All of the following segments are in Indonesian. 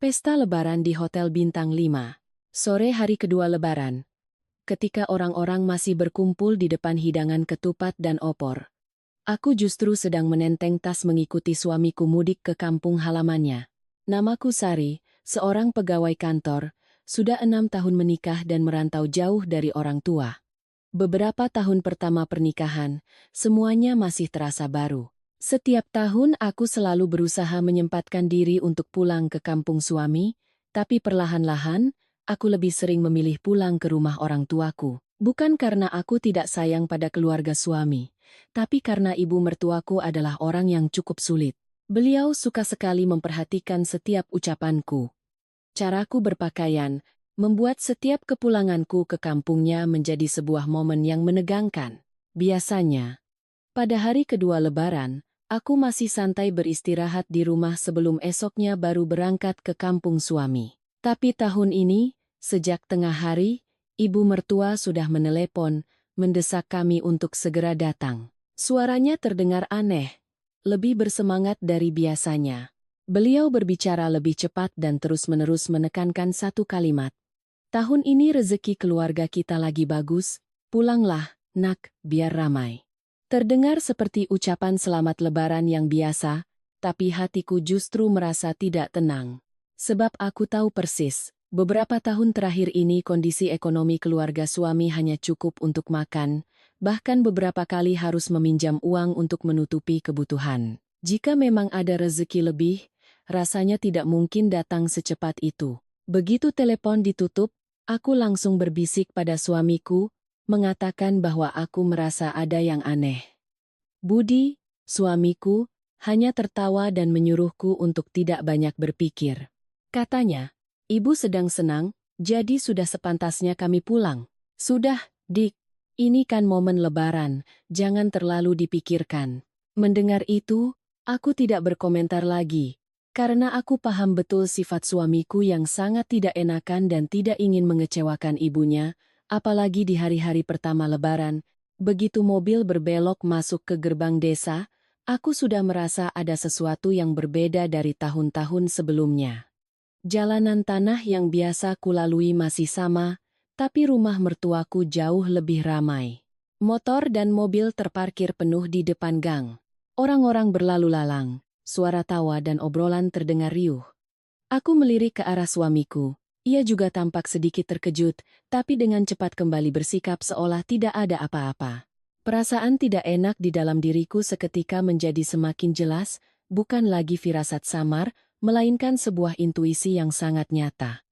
Pesta Lebaran di Hotel Bintang 5. Sore hari kedua Lebaran. Ketika orang-orang masih berkumpul di depan hidangan ketupat dan opor. Aku justru sedang menenteng tas mengikuti suamiku mudik ke kampung halamannya. Namaku Sari, seorang pegawai kantor, sudah 6 tahun menikah dan merantau jauh dari orang tua. Beberapa tahun pertama pernikahan, semuanya masih terasa baru. Setiap tahun aku selalu berusaha menyempatkan diri untuk pulang ke kampung suami, tapi perlahan-lahan, aku lebih sering memilih pulang ke rumah orang tuaku. Bukan karena aku tidak sayang pada keluarga suami, tapi karena ibu mertuaku adalah orang yang cukup sulit. Beliau suka sekali memperhatikan setiap ucapanku. Caraku berpakaian, membuat setiap kepulanganku ke kampungnya menjadi sebuah momen yang menegangkan. Biasanya, pada hari kedua Lebaran, aku masih santai beristirahat di rumah sebelum esoknya baru berangkat ke kampung suami. Tapi tahun ini, sejak tengah hari, ibu mertua sudah menelepon, mendesak kami untuk segera datang. Suaranya terdengar aneh, lebih bersemangat dari biasanya. Beliau berbicara lebih cepat dan terus-menerus menekankan satu kalimat. Tahun ini rezeki keluarga kita lagi bagus, pulanglah, nak, biar ramai. Terdengar seperti ucapan selamat Lebaran yang biasa, tapi hatiku justru merasa tidak tenang. Sebab aku tahu persis, beberapa tahun terakhir ini kondisi ekonomi keluarga suami hanya cukup untuk makan, bahkan beberapa kali harus meminjam uang untuk menutupi kebutuhan. Jika memang ada rezeki lebih, rasanya tidak mungkin datang secepat itu. Begitu telepon ditutup, aku langsung berbisik pada suamiku, mengatakan bahwa aku merasa ada yang aneh. Budi, suamiku, hanya tertawa dan menyuruhku untuk tidak banyak berpikir. Katanya, ibu sedang senang, jadi sudah sepantasnya kami pulang. Sudah, Dik, ini kan momen Lebaran, jangan terlalu dipikirkan. Mendengar itu, aku tidak berkomentar lagi, karena aku paham betul sifat suamiku yang sangat tidak enakan dan tidak ingin mengecewakan ibunya, apalagi di hari-hari pertama Lebaran. Begitu mobil berbelok masuk ke gerbang desa, aku sudah merasa ada sesuatu yang berbeda dari tahun-tahun sebelumnya. Jalanan tanah yang biasa kulalui masih sama, tapi rumah mertuaku jauh lebih ramai. Motor dan mobil terparkir penuh di depan gang. Orang-orang berlalu lalang, suara tawa dan obrolan terdengar riuh. Aku melirik ke arah suamiku. Ia juga tampak sedikit terkejut, tapi dengan cepat kembali bersikap seolah tidak ada apa-apa. Perasaan tidak enak di dalam diriku seketika menjadi semakin jelas, bukan lagi firasat samar, melainkan sebuah intuisi yang sangat nyata.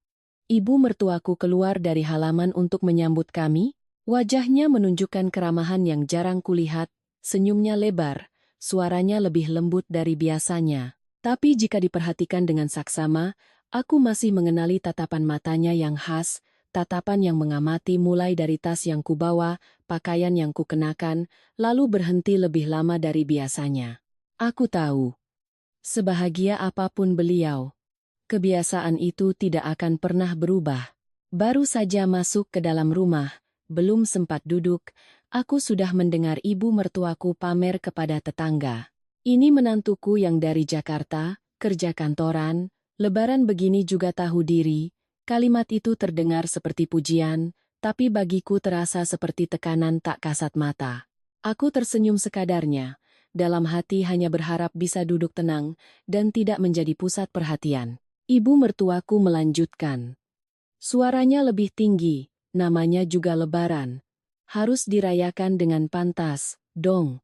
Ibu mertuaku keluar dari halaman untuk menyambut kami, wajahnya menunjukkan keramahan yang jarang kulihat, senyumnya lebar, suaranya lebih lembut dari biasanya. Tapi jika diperhatikan dengan saksama, aku masih mengenali tatapan matanya yang khas, tatapan yang mengamati mulai dari tas yang kubawa, pakaian yang kukenakan, lalu berhenti lebih lama dari biasanya. Aku tahu, sebahagia apapun beliau, kebiasaan itu tidak akan pernah berubah. Baru saja masuk ke dalam rumah, belum sempat duduk, aku sudah mendengar ibu mertuaku pamer kepada tetangga. Ini menantuku yang dari Jakarta, kerja kantoran, Lebaran begini juga tahu diri. Kalimat itu terdengar seperti pujian, tapi bagiku terasa seperti tekanan tak kasat mata. Aku tersenyum sekadarnya, dalam hati hanya berharap bisa duduk tenang dan tidak menjadi pusat perhatian. Ibu mertuaku melanjutkan. Suaranya lebih tinggi, namanya juga Lebaran. Harus dirayakan dengan pantas, dong.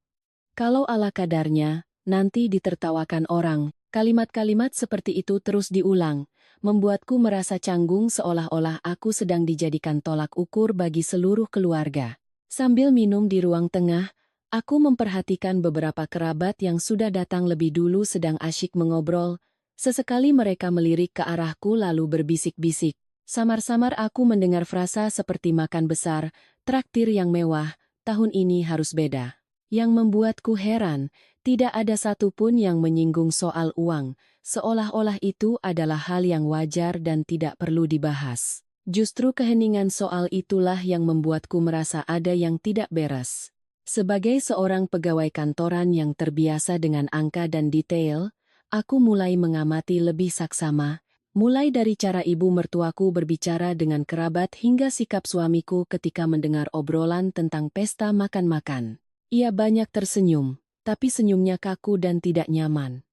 Kalau ala kadarnya, nanti ditertawakan orang. Kalimat-kalimat seperti itu terus diulang, membuatku merasa canggung seolah-olah aku sedang dijadikan tolak ukur bagi seluruh keluarga. Sambil minum di ruang tengah, aku memperhatikan beberapa kerabat yang sudah datang lebih dulu sedang asyik mengobrol. Sesekali mereka melirik ke arahku lalu berbisik-bisik. Samar-samar aku mendengar frasa seperti makan besar, traktir yang mewah, tahun ini harus beda. Yang membuatku heran, tidak ada satupun yang menyinggung soal uang, seolah-olah itu adalah hal yang wajar dan tidak perlu dibahas. Justru keheningan soal itulah yang membuatku merasa ada yang tidak beres. Sebagai seorang pegawai kantoran yang terbiasa dengan angka dan detail, aku mulai mengamati lebih saksama, Mulai dari cara ibu mertuaku berbicara dengan kerabat hingga sikap suamiku ketika mendengar obrolan tentang pesta makan-makan. Ia banyak tersenyum, tapi senyumnya kaku dan tidak nyaman.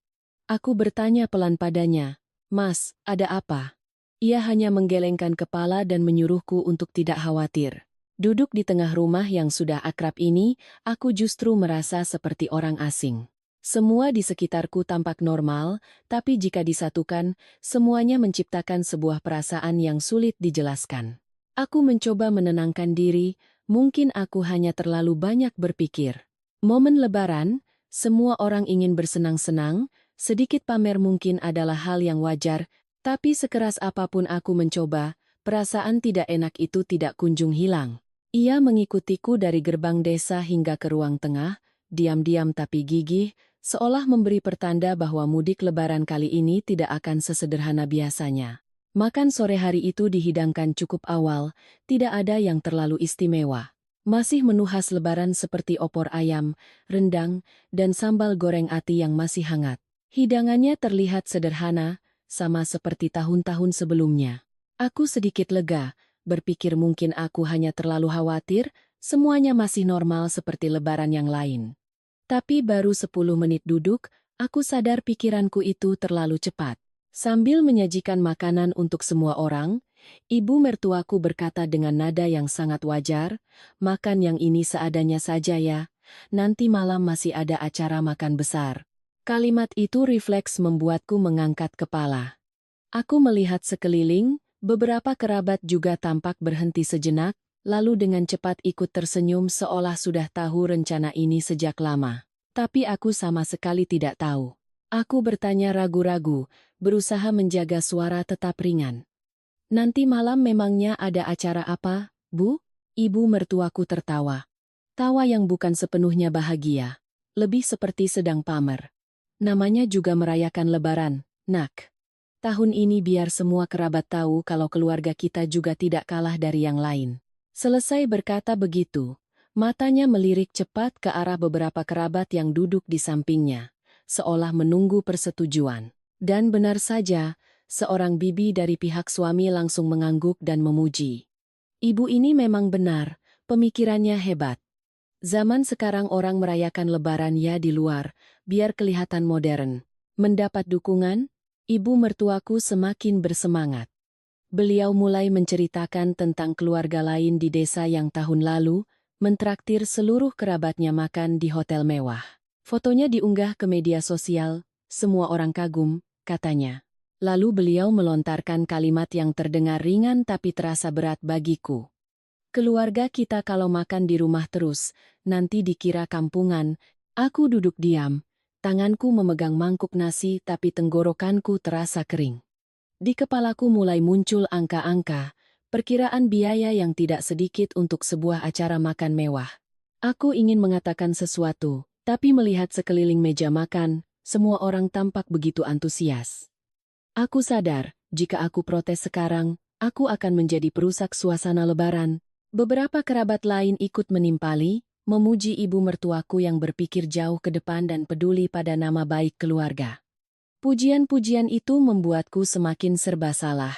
Aku bertanya pelan padanya, "Mas, ada apa?" Ia hanya menggelengkan kepala dan menyuruhku untuk tidak khawatir. Duduk di tengah rumah yang sudah akrab ini, aku justru merasa seperti orang asing. Semua di sekitarku tampak normal, tapi jika disatukan, semuanya menciptakan sebuah perasaan yang sulit dijelaskan. Aku mencoba menenangkan diri, mungkin aku hanya terlalu banyak berpikir. Momen Lebaran, semua orang ingin bersenang-senang, sedikit pamer mungkin adalah hal yang wajar, tapi sekeras apapun aku mencoba, perasaan tidak enak itu tidak kunjung hilang. Ia mengikutiku dari gerbang desa hingga ke ruang tengah, diam-diam tapi gigih, seolah memberi pertanda bahwa mudik Lebaran kali ini tidak akan sesederhana biasanya. Makan sore hari itu dihidangkan cukup awal, tidak ada yang terlalu istimewa. Masih menu khas Lebaran seperti opor ayam, rendang, dan sambal goreng ati yang masih hangat. Hidangannya terlihat sederhana, sama seperti tahun-tahun sebelumnya. Aku sedikit lega, berpikir mungkin aku hanya terlalu khawatir, semuanya masih normal seperti Lebaran yang lain. Tapi baru 10 menit duduk, aku sadar pikiranku itu terlalu cepat. Sambil menyajikan makanan untuk semua orang, ibu mertuaku berkata dengan nada yang sangat wajar, "Makan yang ini seadanya saja ya, nanti malam masih ada acara makan besar." Kalimat itu refleks membuatku mengangkat kepala. Aku melihat sekeliling, beberapa kerabat juga tampak berhenti sejenak, lalu dengan cepat ikut tersenyum seolah sudah tahu rencana ini sejak lama. Tapi aku sama sekali tidak tahu. Aku bertanya ragu-ragu, berusaha menjaga suara tetap ringan. "Nanti malam memangnya ada acara apa, Bu?" Ibu mertuaku tertawa. Tawa yang bukan sepenuhnya bahagia. Lebih seperti sedang pamer. "Namanya juga merayakan Lebaran, Nak. Tahun ini biar semua kerabat tahu kalau keluarga kita juga tidak kalah dari yang lain." Selesai berkata begitu, matanya melirik cepat ke arah beberapa kerabat yang duduk di sampingnya, seolah menunggu persetujuan. Dan benar saja, seorang bibi dari pihak suami langsung mengangguk dan memuji. Ibu ini memang benar, pemikirannya hebat. Zaman sekarang orang merayakan Lebaran ya di luar, biar kelihatan modern. Mendapat dukungan, ibu mertuaku semakin bersemangat. Beliau mulai menceritakan tentang keluarga lain di desa yang tahun lalu mentraktir seluruh kerabatnya makan di hotel mewah. Fotonya diunggah ke media sosial, semua orang kagum, katanya. Lalu beliau melontarkan kalimat yang terdengar ringan tapi terasa berat bagiku. "Keluarga kita kalau makan di rumah terus, nanti dikira kampungan." Aku duduk diam, tanganku memegang mangkuk nasi tapi tenggorokanku terasa kering. Di kepalaku mulai muncul angka-angka, perkiraan biaya yang tidak sedikit untuk sebuah acara makan mewah. Aku ingin mengatakan sesuatu, tapi melihat sekeliling meja makan, semua orang tampak begitu antusias. Aku sadar, jika aku protes sekarang, aku akan menjadi perusak suasana Lebaran. Beberapa kerabat lain ikut menimpali, memuji ibu mertuaku yang berpikir jauh ke depan dan peduli pada nama baik keluarga. Pujian-pujian itu membuatku semakin serba salah.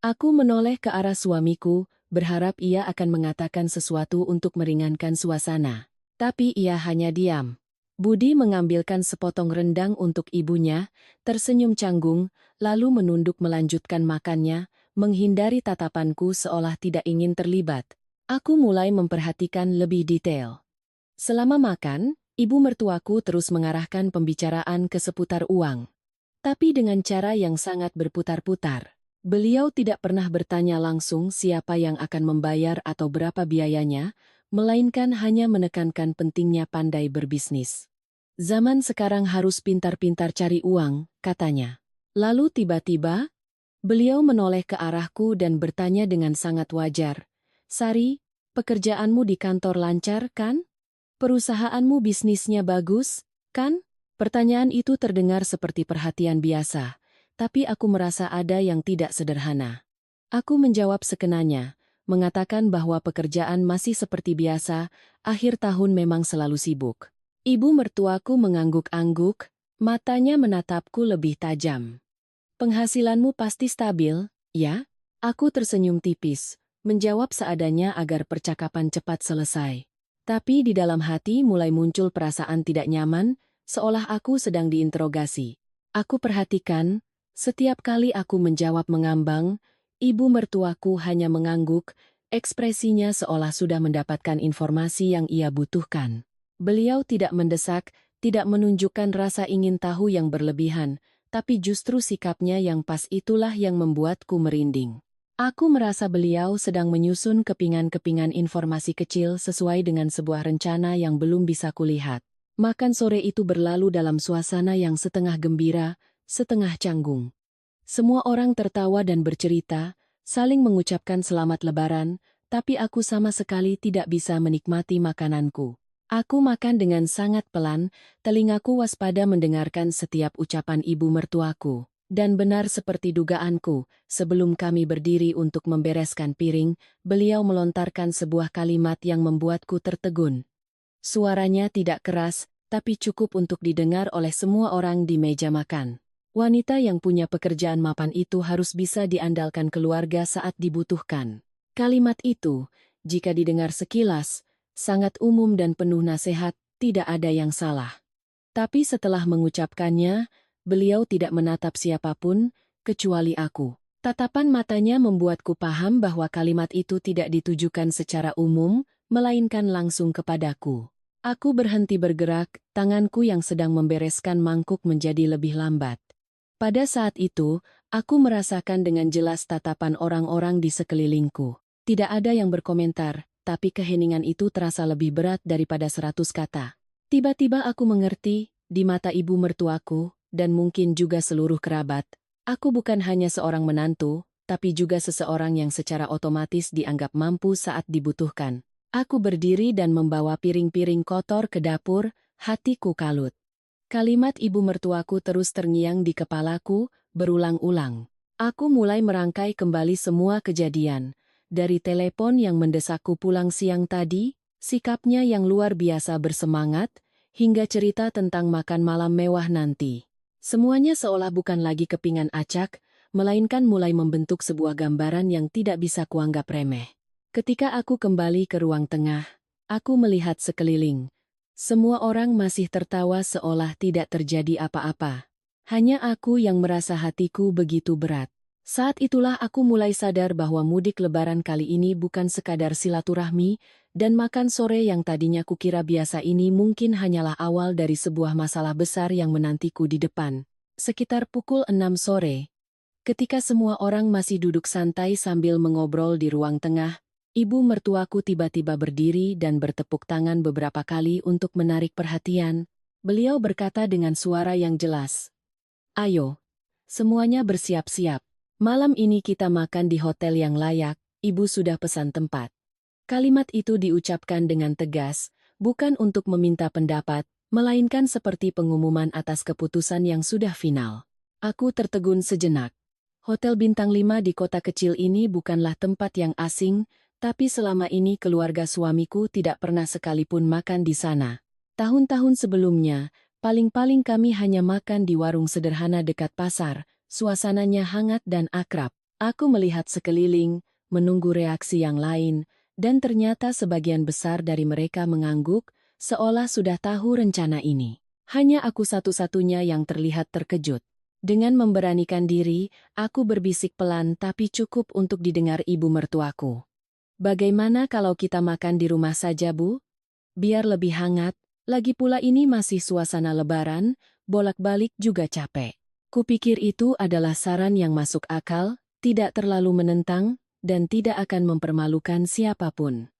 Aku menoleh ke arah suamiku, berharap ia akan mengatakan sesuatu untuk meringankan suasana. Tapi ia hanya diam. Budi mengambilkan sepotong rendang untuk ibunya, tersenyum canggung, lalu menunduk melanjutkan makannya, menghindari tatapanku seolah tidak ingin terlibat. Aku mulai memperhatikan lebih detail. Selama makan, ibu mertuaku terus mengarahkan pembicaraan ke seputar uang. Tapi dengan cara yang sangat berputar-putar. Beliau tidak pernah bertanya langsung siapa yang akan membayar atau berapa biayanya, melainkan hanya menekankan pentingnya pandai berbisnis. Zaman sekarang harus pintar-pintar cari uang, katanya. Lalu tiba-tiba, beliau menoleh ke arahku dan bertanya dengan sangat wajar. "Sari, pekerjaanmu di kantor lancar, kan? Perusahaanmu bisnisnya bagus, kan?" Pertanyaan itu terdengar seperti perhatian biasa, tapi aku merasa ada yang tidak sederhana. Aku menjawab sekenanya, mengatakan bahwa pekerjaan masih seperti biasa, akhir tahun memang selalu sibuk. Ibu mertuaku mengangguk-angguk, matanya menatapku lebih tajam. Penghasilanmu pasti stabil, ya? Aku tersenyum tipis, menjawab seadanya agar percakapan cepat selesai. Tapi di dalam hati mulai muncul perasaan tidak nyaman, seolah aku sedang diinterogasi. Aku perhatikan, setiap kali aku menjawab mengambang, ibu mertuaku hanya mengangguk, ekspresinya seolah sudah mendapatkan informasi yang ia butuhkan. Beliau tidak mendesak, tidak menunjukkan rasa ingin tahu yang berlebihan, tapi justru sikapnya yang pas itulah yang membuatku merinding. Aku merasa beliau sedang menyusun kepingan-kepingan informasi kecil sesuai dengan sebuah rencana yang belum bisa kulihat. Makan sore itu berlalu dalam suasana yang setengah gembira, setengah canggung. Semua orang tertawa dan bercerita, saling mengucapkan selamat lebaran, tapi aku sama sekali tidak bisa menikmati makananku. Aku makan dengan sangat pelan, telingaku waspada mendengarkan setiap ucapan ibu mertuaku. Dan benar seperti dugaanku, sebelum kami berdiri untuk membereskan piring, beliau melontarkan sebuah kalimat yang membuatku tertegun. Suaranya tidak keras, tapi cukup untuk didengar oleh semua orang di meja makan. Wanita yang punya pekerjaan mapan itu harus bisa diandalkan keluarga saat dibutuhkan. Kalimat itu, jika didengar sekilas, sangat umum dan penuh nasihat, tidak ada yang salah. Tapi setelah mengucapkannya, beliau tidak menatap siapapun, kecuali aku. Tatapan matanya membuatku paham bahwa kalimat itu tidak ditujukan secara umum, melainkan langsung kepadaku. Aku berhenti bergerak, tanganku yang sedang membereskan mangkuk menjadi lebih lambat. Pada saat itu, aku merasakan dengan jelas tatapan orang-orang di sekelilingku. Tidak ada yang berkomentar, tapi keheningan itu terasa lebih berat daripada 100 kata. Tiba-tiba aku mengerti, di mata ibu mertuaku, dan mungkin juga seluruh kerabat, aku bukan hanya seorang menantu, tapi juga seseorang yang secara otomatis dianggap mampu saat dibutuhkan. Aku berdiri dan membawa piring-piring kotor ke dapur, hatiku kalut. Kalimat ibu mertuaku terus terngiang di kepalaku, berulang-ulang. Aku mulai merangkai kembali semua kejadian. Dari telepon yang mendesakku pulang siang tadi, sikapnya yang luar biasa bersemangat, hingga cerita tentang makan malam mewah nanti. Semuanya seolah bukan lagi kepingan acak, melainkan mulai membentuk sebuah gambaran yang tidak bisa kuanggap remeh. Ketika aku kembali ke ruang tengah, aku melihat sekeliling. Semua orang masih tertawa seolah tidak terjadi apa-apa. Hanya aku yang merasa hatiku begitu berat. Saat itulah aku mulai sadar bahwa mudik lebaran kali ini bukan sekadar silaturahmi, dan makan sore yang tadinya kukira biasa ini mungkin hanyalah awal dari sebuah masalah besar yang menantiku di depan. Sekitar pukul 6 sore, ketika semua orang masih duduk santai sambil mengobrol di ruang tengah, ibu mertuaku tiba-tiba berdiri dan bertepuk tangan beberapa kali untuk menarik perhatian. Beliau berkata dengan suara yang jelas, "Ayo, semuanya bersiap-siap. Malam ini kita makan di hotel yang layak, ibu sudah pesan tempat." Kalimat itu diucapkan dengan tegas, bukan untuk meminta pendapat, melainkan seperti pengumuman atas keputusan yang sudah final. Aku tertegun sejenak. Hotel bintang 5 di kota kecil ini bukanlah tempat yang asing, tapi selama ini keluarga suamiku tidak pernah sekalipun makan di sana. Tahun-tahun sebelumnya, paling-paling kami hanya makan di warung sederhana dekat pasar. Suasananya hangat dan akrab. Aku melihat sekeliling, menunggu reaksi yang lain, dan ternyata sebagian besar dari mereka mengangguk, seolah sudah tahu rencana ini. Hanya aku satu-satunya yang terlihat terkejut. Dengan memberanikan diri, aku berbisik pelan tapi cukup untuk didengar ibu mertuaku. "Bagaimana kalau kita makan di rumah saja, Bu? Biar lebih hangat, lagi pula ini masih suasana lebaran, bolak-balik juga capek." Kupikir itu adalah saran yang masuk akal, tidak terlalu menentang, dan tidak akan mempermalukan siapapun.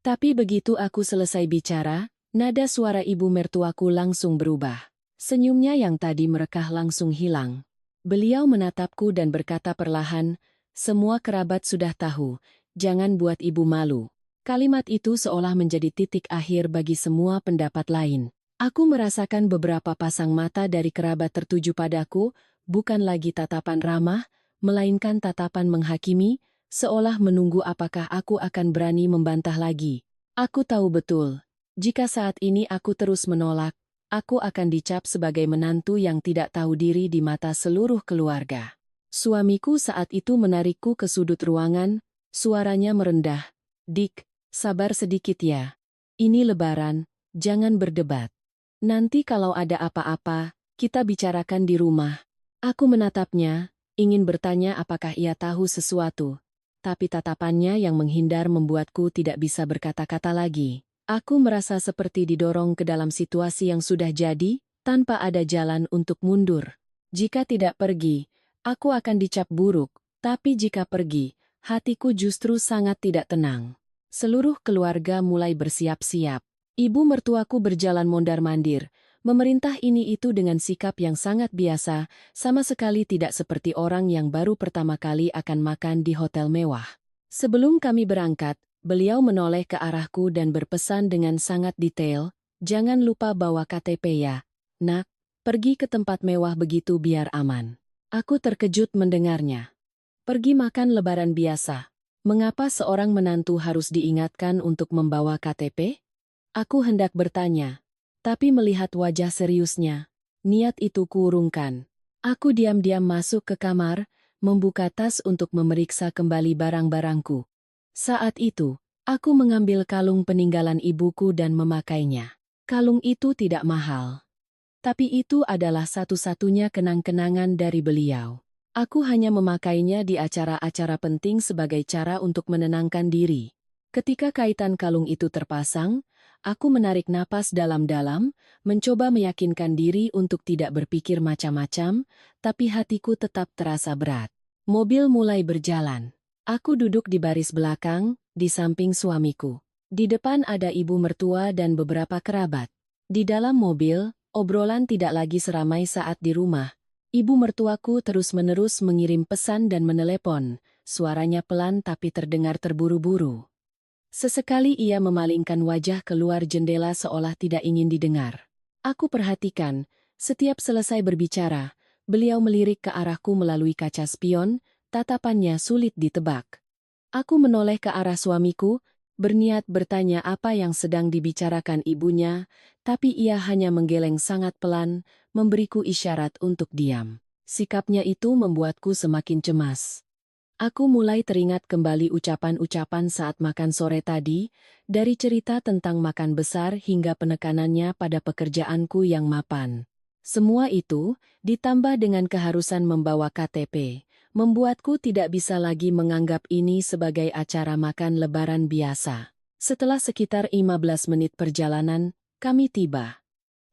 Tapi begitu aku selesai bicara, nada suara ibu mertuaku langsung berubah. Senyumnya yang tadi merekah langsung hilang. Beliau menatapku dan berkata perlahan, "Semua kerabat sudah tahu, jangan buat ibu malu." Kalimat itu seolah menjadi titik akhir bagi semua pendapat lain. Aku merasakan beberapa pasang mata dari kerabat tertuju padaku, bukan lagi tatapan ramah, melainkan tatapan menghakimi, seolah menunggu apakah aku akan berani membantah lagi. Aku tahu betul, jika saat ini aku terus menolak, aku akan dicap sebagai menantu yang tidak tahu diri di mata seluruh keluarga. Suamiku saat itu menarikku ke sudut ruangan, suaranya merendah. "Dik, sabar sedikit ya. Ini Lebaran, jangan berdebat. Nanti kalau ada apa-apa, kita bicarakan di rumah." Aku menatapnya, ingin bertanya apakah ia tahu sesuatu. Tapi tatapannya yang menghindar membuatku tidak bisa berkata-kata lagi. Aku merasa seperti didorong ke dalam situasi yang sudah jadi, tanpa ada jalan untuk mundur. Jika tidak pergi, aku akan dicap buruk, tapi jika pergi, hatiku justru sangat tidak tenang. Seluruh keluarga mulai bersiap-siap. Ibu mertuaku berjalan mondar-mandir, memerintah ini itu dengan sikap yang sangat biasa, sama sekali tidak seperti orang yang baru pertama kali akan makan di hotel mewah. Sebelum kami berangkat, beliau menoleh ke arahku dan berpesan dengan sangat detail, "Jangan lupa bawa KTP ya, Nak, pergi ke tempat mewah begitu biar aman." Aku terkejut mendengarnya. Pergi makan Lebaran biasa. Mengapa seorang menantu harus diingatkan untuk membawa KTP? Aku hendak bertanya, tapi melihat wajah seriusnya, niat itu kuurungkan. Aku diam-diam masuk ke kamar, membuka tas untuk memeriksa kembali barang-barangku. Saat itu, aku mengambil kalung peninggalan ibuku dan memakainya. Kalung itu tidak mahal, tapi itu adalah satu-satunya kenang-kenangan dari beliau. Aku hanya memakainya di acara-acara penting sebagai cara untuk menenangkan diri. Ketika kaitan kalung itu terpasang, aku menarik napas dalam-dalam, mencoba meyakinkan diri untuk tidak berpikir macam-macam, tapi hatiku tetap terasa berat. Mobil mulai berjalan. Aku duduk di baris belakang, di samping suamiku. Di depan ada ibu mertua dan beberapa kerabat. Di dalam mobil, obrolan tidak lagi seramai saat di rumah. Ibu mertuaku terus-menerus mengirim pesan dan menelepon, suaranya pelan tapi terdengar terburu-buru. Sesekali ia memalingkan wajah keluar jendela seolah tidak ingin didengar. Aku perhatikan, setiap selesai berbicara, beliau melirik ke arahku melalui kaca spion, tatapannya sulit ditebak. Aku menoleh ke arah suamiku, berniat bertanya apa yang sedang dibicarakan ibunya, tapi ia hanya menggeleng sangat pelan, memberiku isyarat untuk diam. Sikapnya itu membuatku semakin cemas. Aku mulai teringat kembali ucapan-ucapan saat makan sore tadi, dari cerita tentang makan besar hingga penekanannya pada pekerjaanku yang mapan. Semua itu, ditambah dengan keharusan membawa KTP, membuatku tidak bisa lagi menganggap ini sebagai acara makan Lebaran biasa. Setelah sekitar 15 menit perjalanan, kami tiba.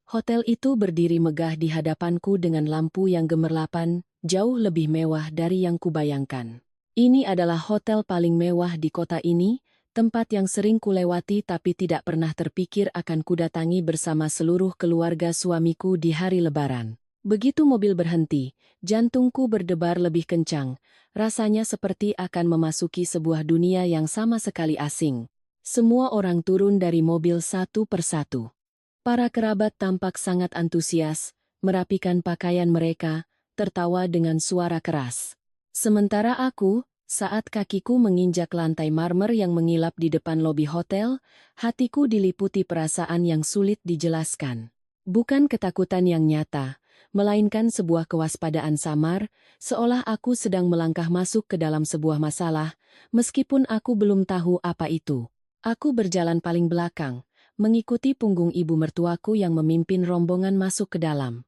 Hotel itu berdiri megah di hadapanku dengan lampu yang gemerlapan, jauh lebih mewah dari yang kubayangkan. Ini adalah hotel paling mewah di kota ini, tempat yang sering kulewati tapi tidak pernah terpikir akan kudatangi bersama seluruh keluarga suamiku di hari Lebaran. Begitu mobil berhenti, jantungku berdebar lebih kencang, rasanya seperti akan memasuki sebuah dunia yang sama sekali asing. Semua orang turun dari mobil satu persatu. Para kerabat tampak sangat antusias, merapikan pakaian mereka, tertawa dengan suara keras. Sementara aku, saat kakiku menginjak lantai marmer yang mengilap di depan lobi hotel, hatiku diliputi perasaan yang sulit dijelaskan. Bukan ketakutan yang nyata, melainkan sebuah kewaspadaan samar, seolah aku sedang melangkah masuk ke dalam sebuah masalah, meskipun aku belum tahu apa itu. Aku berjalan paling belakang, mengikuti punggung ibu mertuaku yang memimpin rombongan masuk ke dalam.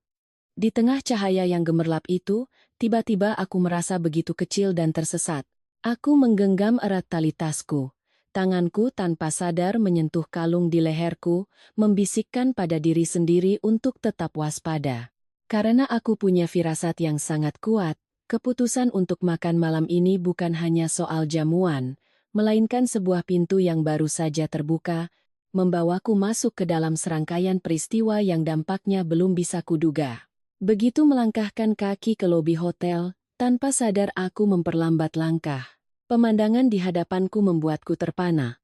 Di tengah cahaya yang gemerlap itu, tiba-tiba aku merasa begitu kecil dan tersesat. Aku menggenggam erat tali tasku. Tanganku tanpa sadar menyentuh kalung di leherku, membisikkan pada diri sendiri untuk tetap waspada. Karena aku punya firasat yang sangat kuat, keputusan untuk makan malam ini bukan hanya soal jamuan, melainkan sebuah pintu yang baru saja terbuka, membawaku masuk ke dalam serangkaian peristiwa yang dampaknya belum bisa kuduga. Begitu melangkahkan kaki ke lobi hotel, tanpa sadar aku memperlambat langkah. Pemandangan di hadapanku membuatku terpana.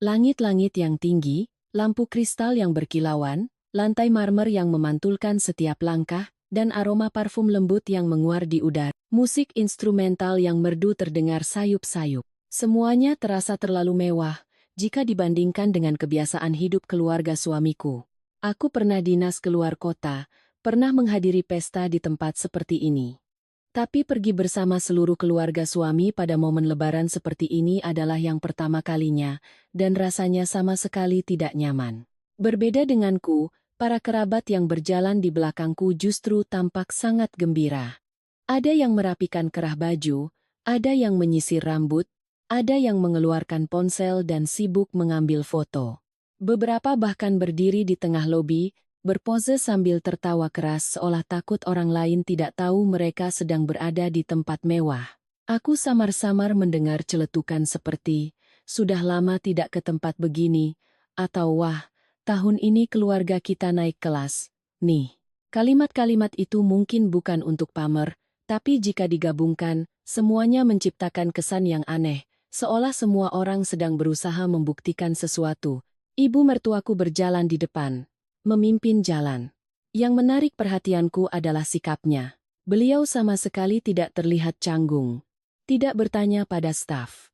Langit-langit yang tinggi, lampu kristal yang berkilauan, lantai marmer yang memantulkan setiap langkah, dan aroma parfum lembut yang menguar di udara. Musik instrumental yang merdu terdengar sayup-sayup. Semuanya terasa terlalu mewah, jika dibandingkan dengan kebiasaan hidup keluarga suamiku. Aku pernah dinas keluar kota, pernah menghadiri pesta di tempat seperti ini. Tapi pergi bersama seluruh keluarga suami pada momen lebaran seperti ini adalah yang pertama kalinya, dan rasanya sama sekali tidak nyaman. Berbeda denganku, para kerabat yang berjalan di belakangku justru tampak sangat gembira. Ada yang merapikan kerah baju, ada yang menyisir rambut, ada yang mengeluarkan ponsel dan sibuk mengambil foto. Beberapa bahkan berdiri di tengah lobi, berpose sambil tertawa keras seolah takut orang lain tidak tahu mereka sedang berada di tempat mewah. Aku samar-samar mendengar celetukan seperti, "Sudah lama tidak ke tempat begini," atau "Wah, tahun ini keluarga kita naik kelas." Nih, kalimat-kalimat itu mungkin bukan untuk pamer, tapi jika digabungkan, semuanya menciptakan kesan yang aneh, seolah semua orang sedang berusaha membuktikan sesuatu. Ibu mertuaku berjalan di depan, memimpin jalan. Yang menarik perhatianku adalah sikapnya. Beliau sama sekali tidak terlihat canggung, tidak bertanya pada staf,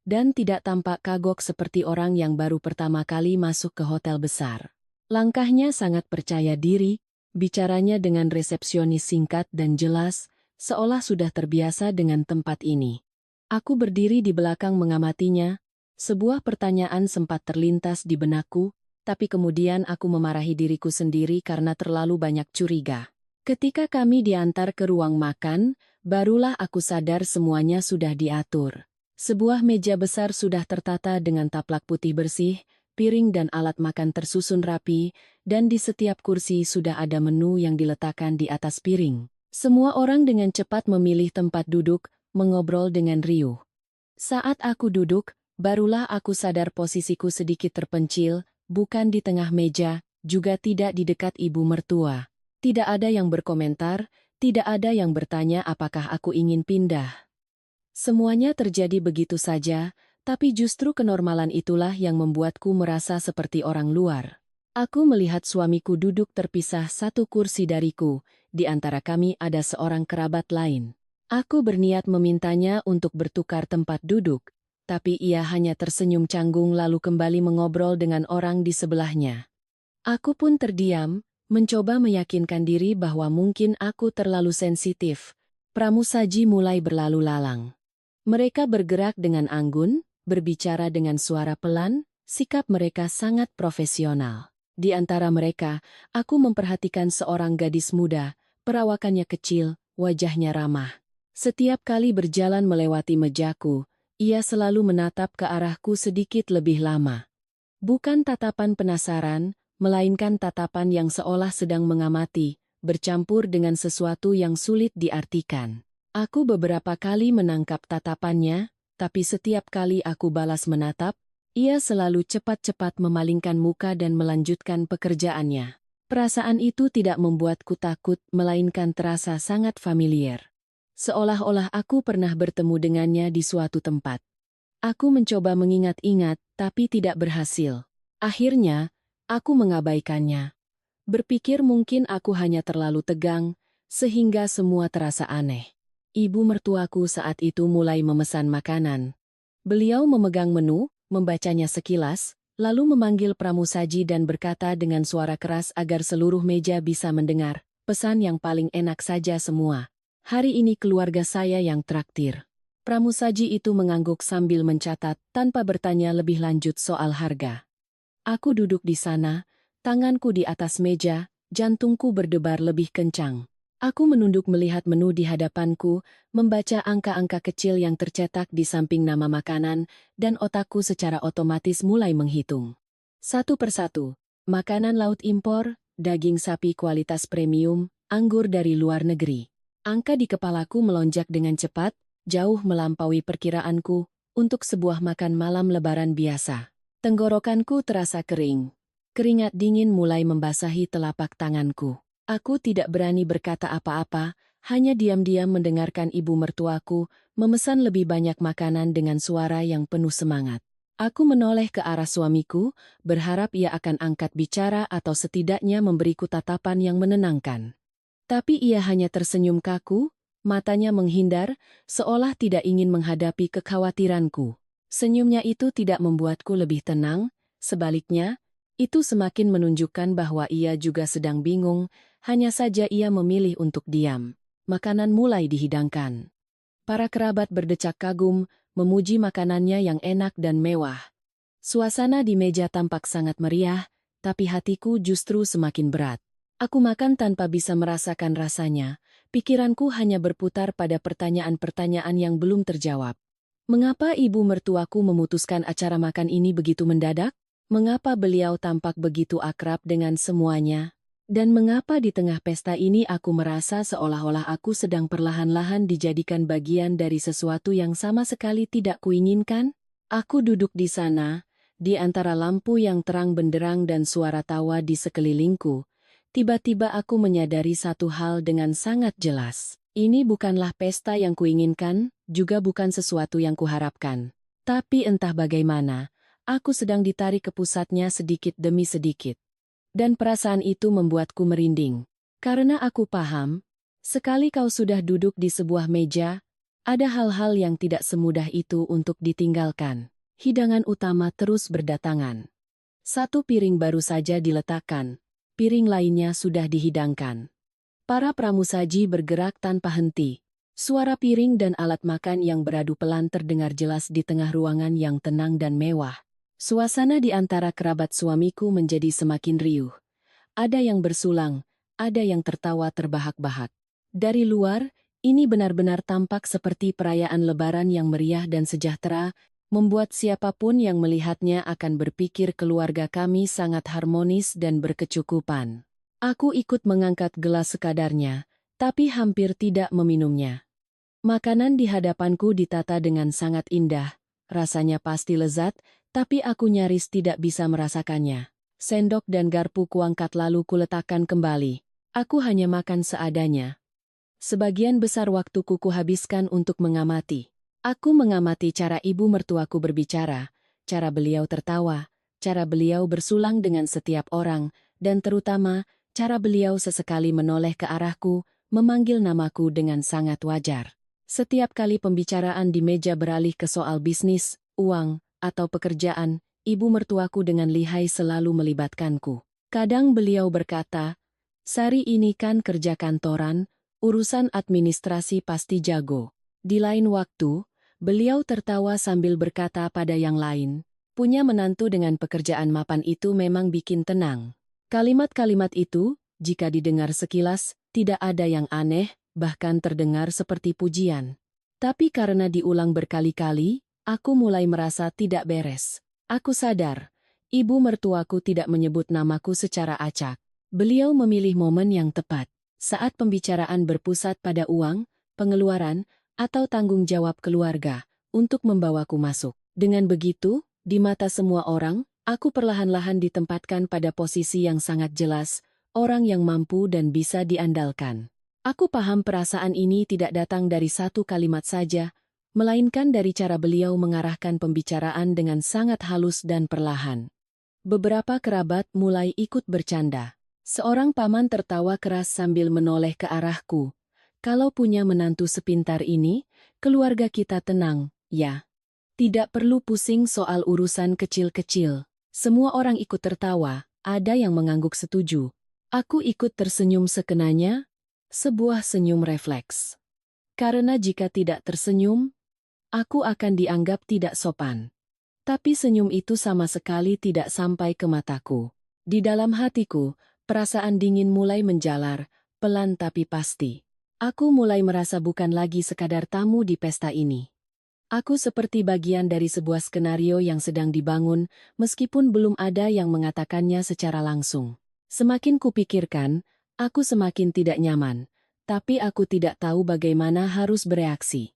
dan tidak tampak kagok seperti orang yang baru pertama kali masuk ke hotel besar. Langkahnya sangat percaya diri, bicaranya dengan resepsionis singkat dan jelas, seolah sudah terbiasa dengan tempat ini. Aku berdiri di belakang mengamatinya. Sebuah pertanyaan sempat terlintas di benakku, tapi kemudian aku memarahi diriku sendiri karena terlalu banyak curiga. Ketika kami diantar ke ruang makan, barulah aku sadar semuanya sudah diatur. Sebuah meja besar sudah tertata dengan taplak putih bersih, piring dan alat makan tersusun rapi, dan di setiap kursi sudah ada menu yang diletakkan di atas piring. Semua orang dengan cepat memilih tempat duduk, mengobrol dengan riuh. Saat aku duduk, barulah aku sadar posisiku sedikit terpencil, bukan di tengah meja, juga tidak di dekat ibu mertua. Tidak ada yang berkomentar, tidak ada yang bertanya apakah aku ingin pindah. Semuanya terjadi begitu saja, tapi justru kenormalan itulah yang membuatku merasa seperti orang luar. Aku melihat suamiku duduk terpisah satu kursi dariku, di antara kami ada seorang kerabat lain. Aku berniat memintanya untuk bertukar tempat duduk, tapi ia hanya tersenyum canggung lalu kembali mengobrol dengan orang di sebelahnya. Aku pun terdiam, mencoba meyakinkan diri bahwa mungkin aku terlalu sensitif. Pramusaji mulai berlalu lalang. Mereka bergerak dengan anggun, berbicara dengan suara pelan, sikap mereka sangat profesional. Di antara mereka, aku memperhatikan seorang gadis muda, perawakannya kecil, wajahnya ramah. Setiap kali berjalan melewati mejaku, ia selalu menatap ke arahku sedikit lebih lama. Bukan tatapan penasaran, melainkan tatapan yang seolah sedang mengamati, bercampur dengan sesuatu yang sulit diartikan. Aku beberapa kali menangkap tatapannya, tapi setiap kali aku balas menatap, ia selalu cepat-cepat memalingkan muka dan melanjutkan pekerjaannya. Perasaan itu tidak membuatku takut, melainkan terasa sangat familiar. Seolah-olah aku pernah bertemu dengannya di suatu tempat. Aku mencoba mengingat-ingat, tapi tidak berhasil. Akhirnya, aku mengabaikannya. Berpikir mungkin aku hanya terlalu tegang, sehingga semua terasa aneh. Ibu mertuaku saat itu mulai memesan makanan. Beliau memegang menu, membacanya sekilas, lalu memanggil pramusaji dan berkata dengan suara keras agar seluruh meja bisa mendengar, "Pesan yang paling enak saja semua. Hari ini keluarga saya yang traktir." Pramusaji itu mengangguk sambil mencatat tanpa bertanya lebih lanjut soal harga. Aku duduk di sana, tanganku di atas meja, jantungku berdebar lebih kencang. Aku menunduk melihat menu di hadapanku, membaca angka-angka kecil yang tercetak di samping nama makanan, dan otakku secara otomatis mulai menghitung. Satu persatu, makanan laut impor, daging sapi kualitas premium, anggur dari luar negeri. Angka di kepalaku melonjak dengan cepat, jauh melampaui perkiraanku, untuk sebuah makan malam lebaran biasa. Tenggorokanku terasa kering. Keringat dingin mulai membasahi telapak tanganku. Aku tidak berani berkata apa-apa, hanya diam-diam mendengarkan ibu mertuaku memesan lebih banyak makanan dengan suara yang penuh semangat. Aku menoleh ke arah suamiku, berharap ia akan angkat bicara atau setidaknya memberiku tatapan yang menenangkan. Tapi ia hanya tersenyum kaku, matanya menghindar, seolah tidak ingin menghadapi kekhawatiranku. Senyumnya itu tidak membuatku lebih tenang, sebaliknya, itu semakin menunjukkan bahwa ia juga sedang bingung, hanya saja ia memilih untuk diam. makanan mulai dihidangkan. Para kerabat berdecak kagum, memuji makanannya yang enak dan mewah. Suasana di meja tampak sangat meriah, tapi hatiku justru semakin berat. Aku makan tanpa bisa merasakan rasanya, pikiranku hanya berputar pada pertanyaan-pertanyaan yang belum terjawab. Mengapa ibu mertuaku memutuskan acara makan ini begitu mendadak? Mengapa beliau tampak begitu akrab dengan semuanya? Dan mengapa di tengah pesta ini aku merasa seolah-olah aku sedang perlahan-lahan dijadikan bagian dari sesuatu yang sama sekali tidak kuinginkan? Aku duduk di sana, di antara lampu yang terang benderang dan suara tawa di sekelilingku. Tiba-tiba aku menyadari satu hal dengan sangat jelas. Ini bukanlah pesta yang kuinginkan, juga bukan sesuatu yang kuharapkan. Tapi entah bagaimana, aku sedang ditarik ke pusatnya sedikit demi sedikit. Dan perasaan itu membuatku merinding. Karena aku paham, sekali kau sudah duduk di sebuah meja, ada hal-hal yang tidak semudah itu untuk ditinggalkan. Hidangan utama terus berdatangan. Satu piring baru saja diletakkan, piring lainnya sudah dihidangkan. Para pramusaji bergerak tanpa henti. Suara piring dan alat makan yang beradu pelan terdengar jelas di tengah ruangan yang tenang dan mewah. Suasana di antara kerabat suamiku menjadi semakin riuh. Ada yang bersulang, ada yang tertawa terbahak-bahak. Dari luar, ini benar-benar tampak seperti perayaan Lebaran yang meriah dan sejahtera, membuat siapapun yang melihatnya akan berpikir keluarga kami sangat harmonis dan berkecukupan. Aku ikut mengangkat gelas sekadarnya, tapi hampir tidak meminumnya. Makanan di hadapanku ditata dengan sangat indah, rasanya pasti lezat, tapi aku nyaris tidak bisa merasakannya. Sendok dan garpu kuangkat lalu kuletakkan kembali. Aku hanya makan seadanya. Sebagian besar waktuku kuhabiskan untuk mengamati. Aku mengamati cara ibu mertuaku berbicara, cara beliau tertawa, cara beliau bersulang dengan setiap orang, dan terutama, cara beliau sesekali menoleh ke arahku, memanggil namaku dengan sangat wajar. Setiap kali pembicaraan di meja beralih ke soal bisnis, uang, atau pekerjaan, ibu mertuaku dengan lihai selalu melibatkanku. Kadang beliau berkata, "Sari ini kan kerja kantoran, urusan administrasi pasti jago." Di lain waktu, beliau tertawa sambil berkata pada yang lain, "Punya menantu dengan pekerjaan mapan itu memang bikin tenang." Kalimat-kalimat itu, jika didengar sekilas, tidak ada yang aneh, bahkan terdengar seperti pujian. Tapi karena diulang berkali-kali, aku mulai merasa tidak beres. Aku sadar, ibu mertuaku tidak menyebut namaku secara acak. Beliau memilih momen yang tepat, saat pembicaraan berpusat pada uang, pengeluaran, atau tanggung jawab keluarga, untuk membawaku masuk. Dengan begitu, di mata semua orang, aku perlahan-lahan ditempatkan pada posisi yang sangat jelas, orang yang mampu dan bisa diandalkan. Aku paham perasaan ini tidak datang dari satu kalimat saja, melainkan dari cara beliau mengarahkan pembicaraan dengan sangat halus dan perlahan. Beberapa kerabat mulai ikut bercanda. Seorang paman tertawa keras sambil menoleh ke arahku. "Kalau punya menantu sepintar ini, keluarga kita tenang, ya. Tidak perlu pusing soal urusan kecil-kecil." Semua orang ikut tertawa, ada yang mengangguk setuju. Aku ikut tersenyum sekenanya, sebuah senyum refleks. Karena jika tidak tersenyum, aku akan dianggap tidak sopan. Tapi senyum itu sama sekali tidak sampai ke mataku. Di dalam hatiku, perasaan dingin mulai menjalar, pelan tapi pasti. Aku mulai merasa bukan lagi sekadar tamu di pesta ini. Aku seperti bagian dari sebuah skenario yang sedang dibangun, meskipun belum ada yang mengatakannya secara langsung. Semakin kupikirkan, aku semakin tidak nyaman, tapi aku tidak tahu bagaimana harus bereaksi.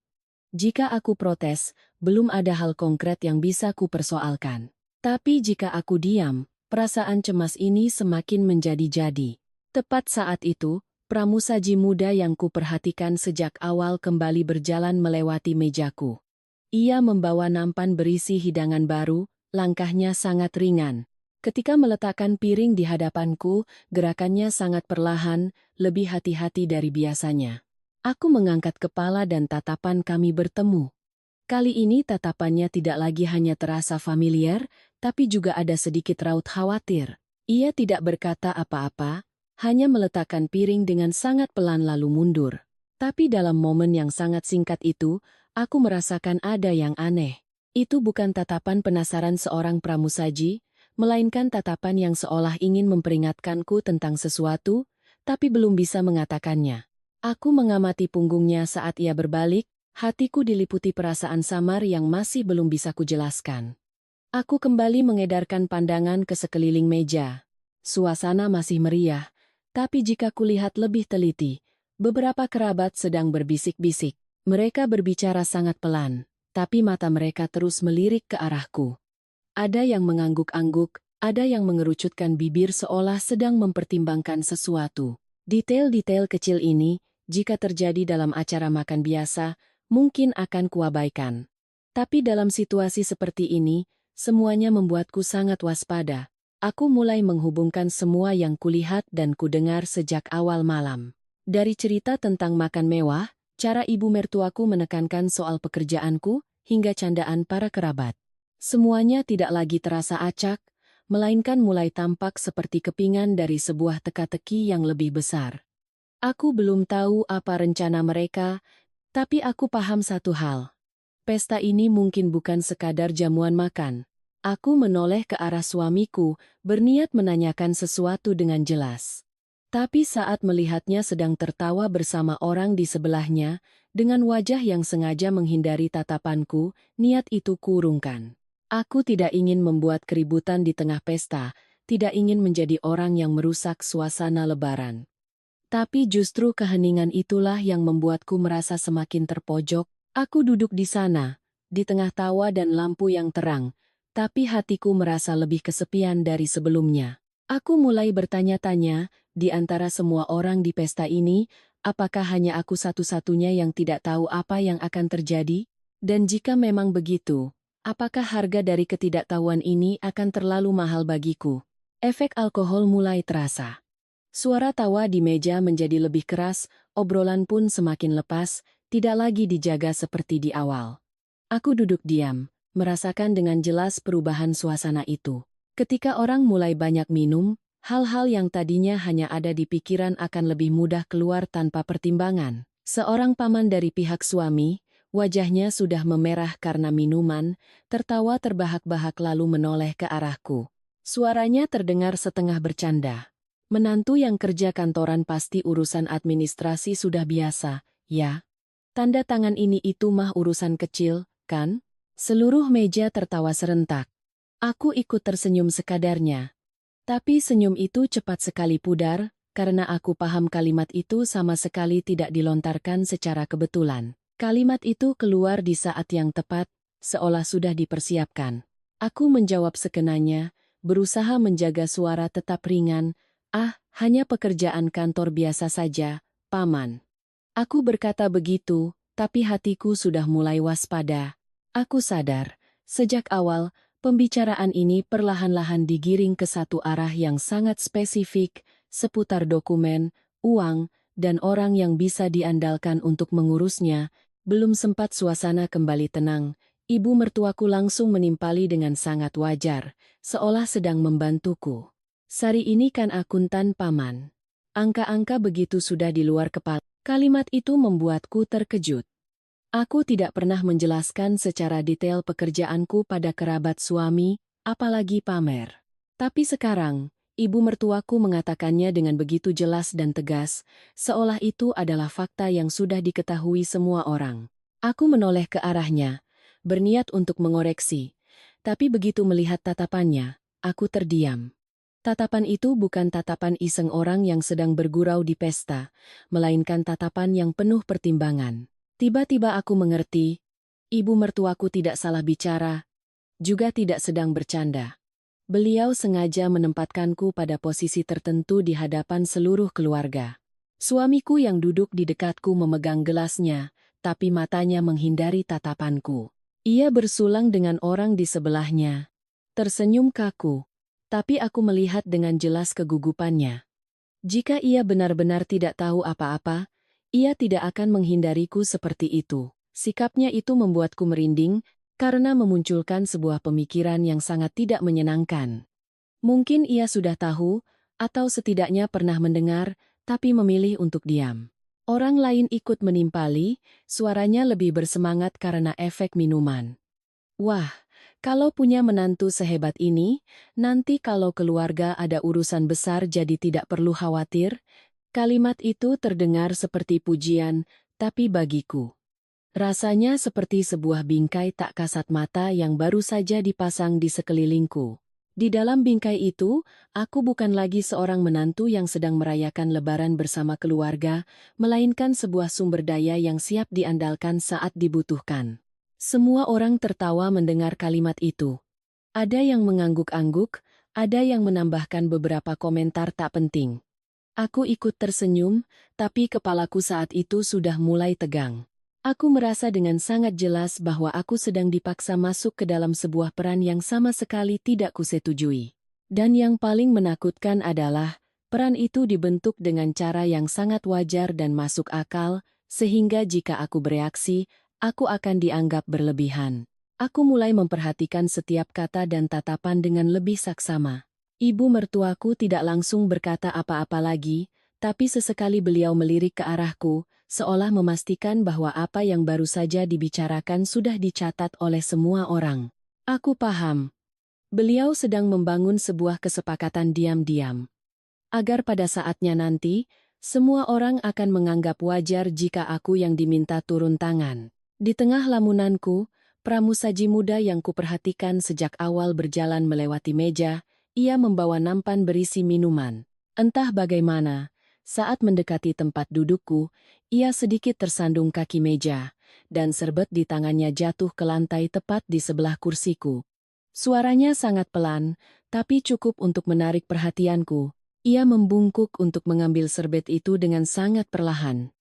Jika aku protes, belum ada hal konkret yang bisa kupersoalkan. Tapi jika aku diam, perasaan cemas ini semakin menjadi-jadi. Tepat saat itu, pramusaji muda yang kuperhatikan sejak awal kembali berjalan melewati mejaku. Ia membawa nampan berisi hidangan baru, langkahnya sangat ringan. Ketika meletakkan piring di hadapanku, gerakannya sangat perlahan, lebih hati-hati dari biasanya. Aku mengangkat kepala dan tatapan kami bertemu. Kali ini tatapannya tidak lagi hanya terasa familiar, tapi juga ada sedikit raut khawatir. Ia tidak berkata apa-apa, hanya meletakkan piring dengan sangat pelan lalu mundur. Tapi dalam momen yang sangat singkat itu, aku merasakan ada yang aneh. Itu bukan tatapan penasaran seorang pramusaji, melainkan tatapan yang seolah ingin memperingatkanku tentang sesuatu, tapi belum bisa mengatakannya. Aku mengamati punggungnya saat ia berbalik, hatiku diliputi perasaan samar yang masih belum bisa kujelaskan. Aku kembali mengedarkan pandangan ke sekeliling meja. Suasana masih meriah, tapi jika kulihat lebih teliti, beberapa kerabat sedang berbisik-bisik. Mereka berbicara sangat pelan, tapi mata mereka terus melirik ke arahku. Ada yang mengangguk-angguk, ada yang mengerucutkan bibir seolah sedang mempertimbangkan sesuatu. Detail-detail kecil ini, jika terjadi dalam acara makan biasa, mungkin akan kuabaikan. Tapi dalam situasi seperti ini, semuanya membuatku sangat waspada. Aku mulai menghubungkan semua yang kulihat dan kudengar sejak awal malam. Dari cerita tentang makan mewah, cara ibu mertuaku menekankan soal pekerjaanku, hingga candaan para kerabat. Semuanya tidak lagi terasa acak, melainkan mulai tampak seperti kepingan dari sebuah teka-teki yang lebih besar. Aku belum tahu apa rencana mereka, tapi aku paham satu hal. Pesta ini mungkin bukan sekadar jamuan makan. Aku menoleh ke arah suamiku, berniat menanyakan sesuatu dengan jelas. Tapi saat melihatnya sedang tertawa bersama orang di sebelahnya, dengan wajah yang sengaja menghindari tatapanku, niat itu kurungkan. Aku tidak ingin membuat keributan di tengah pesta, tidak ingin menjadi orang yang merusak suasana lebaran. Tapi justru keheningan itulah yang membuatku merasa semakin terpojok. Aku duduk di sana, di tengah tawa dan lampu yang terang, tapi hatiku merasa lebih kesepian dari sebelumnya. Aku mulai bertanya-tanya, di antara semua orang di pesta ini, apakah hanya aku satu-satunya yang tidak tahu apa yang akan terjadi? Dan jika memang begitu, apakah harga dari ketidaktahuan ini akan terlalu mahal bagiku? Efek alkohol mulai terasa. Suara tawa di meja menjadi lebih keras, obrolan pun semakin lepas, tidak lagi dijaga seperti di awal. Aku duduk diam, merasakan dengan jelas perubahan suasana itu. Ketika orang mulai banyak minum, hal-hal yang tadinya hanya ada di pikiran akan lebih mudah keluar tanpa pertimbangan. Seorang paman dari pihak suami, wajahnya sudah memerah karena minuman, tertawa terbahak-bahak lalu menoleh ke arahku. Suaranya terdengar setengah bercanda. Menantu yang kerja kantoran pasti urusan administrasi sudah biasa, ya? Tanda tangan ini itu mah urusan kecil, kan? Seluruh meja tertawa serentak. Aku ikut tersenyum sekadarnya. Tapi senyum itu cepat sekali pudar, karena aku paham kalimat itu sama sekali tidak dilontarkan secara kebetulan. Kalimat itu keluar di saat yang tepat, seolah sudah dipersiapkan. Aku menjawab sekenanya, berusaha menjaga suara tetap ringan. Hanya pekerjaan kantor biasa saja, Paman. Aku berkata begitu, tapi hatiku sudah mulai waspada. Aku sadar, sejak awal, pembicaraan ini perlahan-lahan digiring ke satu arah yang sangat spesifik, seputar dokumen, uang, dan orang yang bisa diandalkan untuk mengurusnya. Belum sempat suasana kembali tenang, ibu mertuaku langsung menimpali dengan sangat wajar, seolah sedang membantuku. Sari ini kan akuntan Paman. Angka-angka begitu sudah di luar kepala. Kalimat itu membuatku terkejut. Aku tidak pernah menjelaskan secara detail pekerjaanku pada kerabat suami, apalagi pamer. Tapi sekarang, ibu mertuaku mengatakannya dengan begitu jelas dan tegas, seolah itu adalah fakta yang sudah diketahui semua orang. Aku menoleh ke arahnya, berniat untuk mengoreksi. Tapi begitu melihat tatapannya, aku terdiam. Tatapan itu bukan tatapan iseng orang yang sedang bergurau di pesta, melainkan tatapan yang penuh pertimbangan. Tiba-tiba aku mengerti, ibu mertuaku tidak salah bicara, juga tidak sedang bercanda. Beliau sengaja menempatkanku pada posisi tertentu di hadapan seluruh keluarga. Suamiku yang duduk di dekatku memegang gelasnya, tapi matanya menghindari tatapanku. Ia bersulang dengan orang di sebelahnya. Tersenyum kaku. Tapi aku melihat dengan jelas kegugupannya. Jika ia benar-benar tidak tahu apa-apa, ia tidak akan menghindariku seperti itu. Sikapnya itu membuatku merinding, karena memunculkan sebuah pemikiran yang sangat tidak menyenangkan. Mungkin ia sudah tahu, atau setidaknya pernah mendengar, tapi memilih untuk diam. Orang lain ikut menimpali, suaranya lebih bersemangat karena efek minuman. Wah, kalau punya menantu sehebat ini, nanti kalau keluarga ada urusan besar jadi tidak perlu khawatir. Kalimat itu terdengar seperti pujian, tapi bagiku, rasanya seperti sebuah bingkai tak kasat mata yang baru saja dipasang di sekelilingku. Di dalam bingkai itu, aku bukan lagi seorang menantu yang sedang merayakan Lebaran bersama keluarga, melainkan sebuah sumber daya yang siap diandalkan saat dibutuhkan. Semua orang tertawa mendengar kalimat itu. Ada yang mengangguk-angguk, ada yang menambahkan beberapa komentar tak penting. Aku ikut tersenyum, tapi kepalaku saat itu sudah mulai tegang. Aku merasa dengan sangat jelas bahwa aku sedang dipaksa masuk ke dalam sebuah peran yang sama sekali tidak kusetujui. Dan yang paling menakutkan adalah, peran itu dibentuk dengan cara yang sangat wajar dan masuk akal, sehingga jika aku bereaksi, aku akan dianggap berlebihan. Aku mulai memperhatikan setiap kata dan tatapan dengan lebih saksama. Ibu mertuaku tidak langsung berkata apa-apa lagi, tapi sesekali beliau melirik ke arahku, seolah memastikan bahwa apa yang baru saja dibicarakan sudah dicatat oleh semua orang. Aku paham. Beliau sedang membangun sebuah kesepakatan diam-diam. Agar pada saatnya nanti, semua orang akan menganggap wajar jika aku yang diminta turun tangan. Di tengah lamunanku, pramusaji muda yang kuperhatikan sejak awal berjalan melewati meja, ia membawa nampan berisi minuman. Entah bagaimana, saat mendekati tempat dudukku, ia sedikit tersandung kaki meja, dan serbet di tangannya jatuh ke lantai tepat di sebelah kursiku. Suaranya sangat pelan, tapi cukup untuk menarik perhatianku. Ia membungkuk untuk mengambil serbet itu dengan sangat perlahan.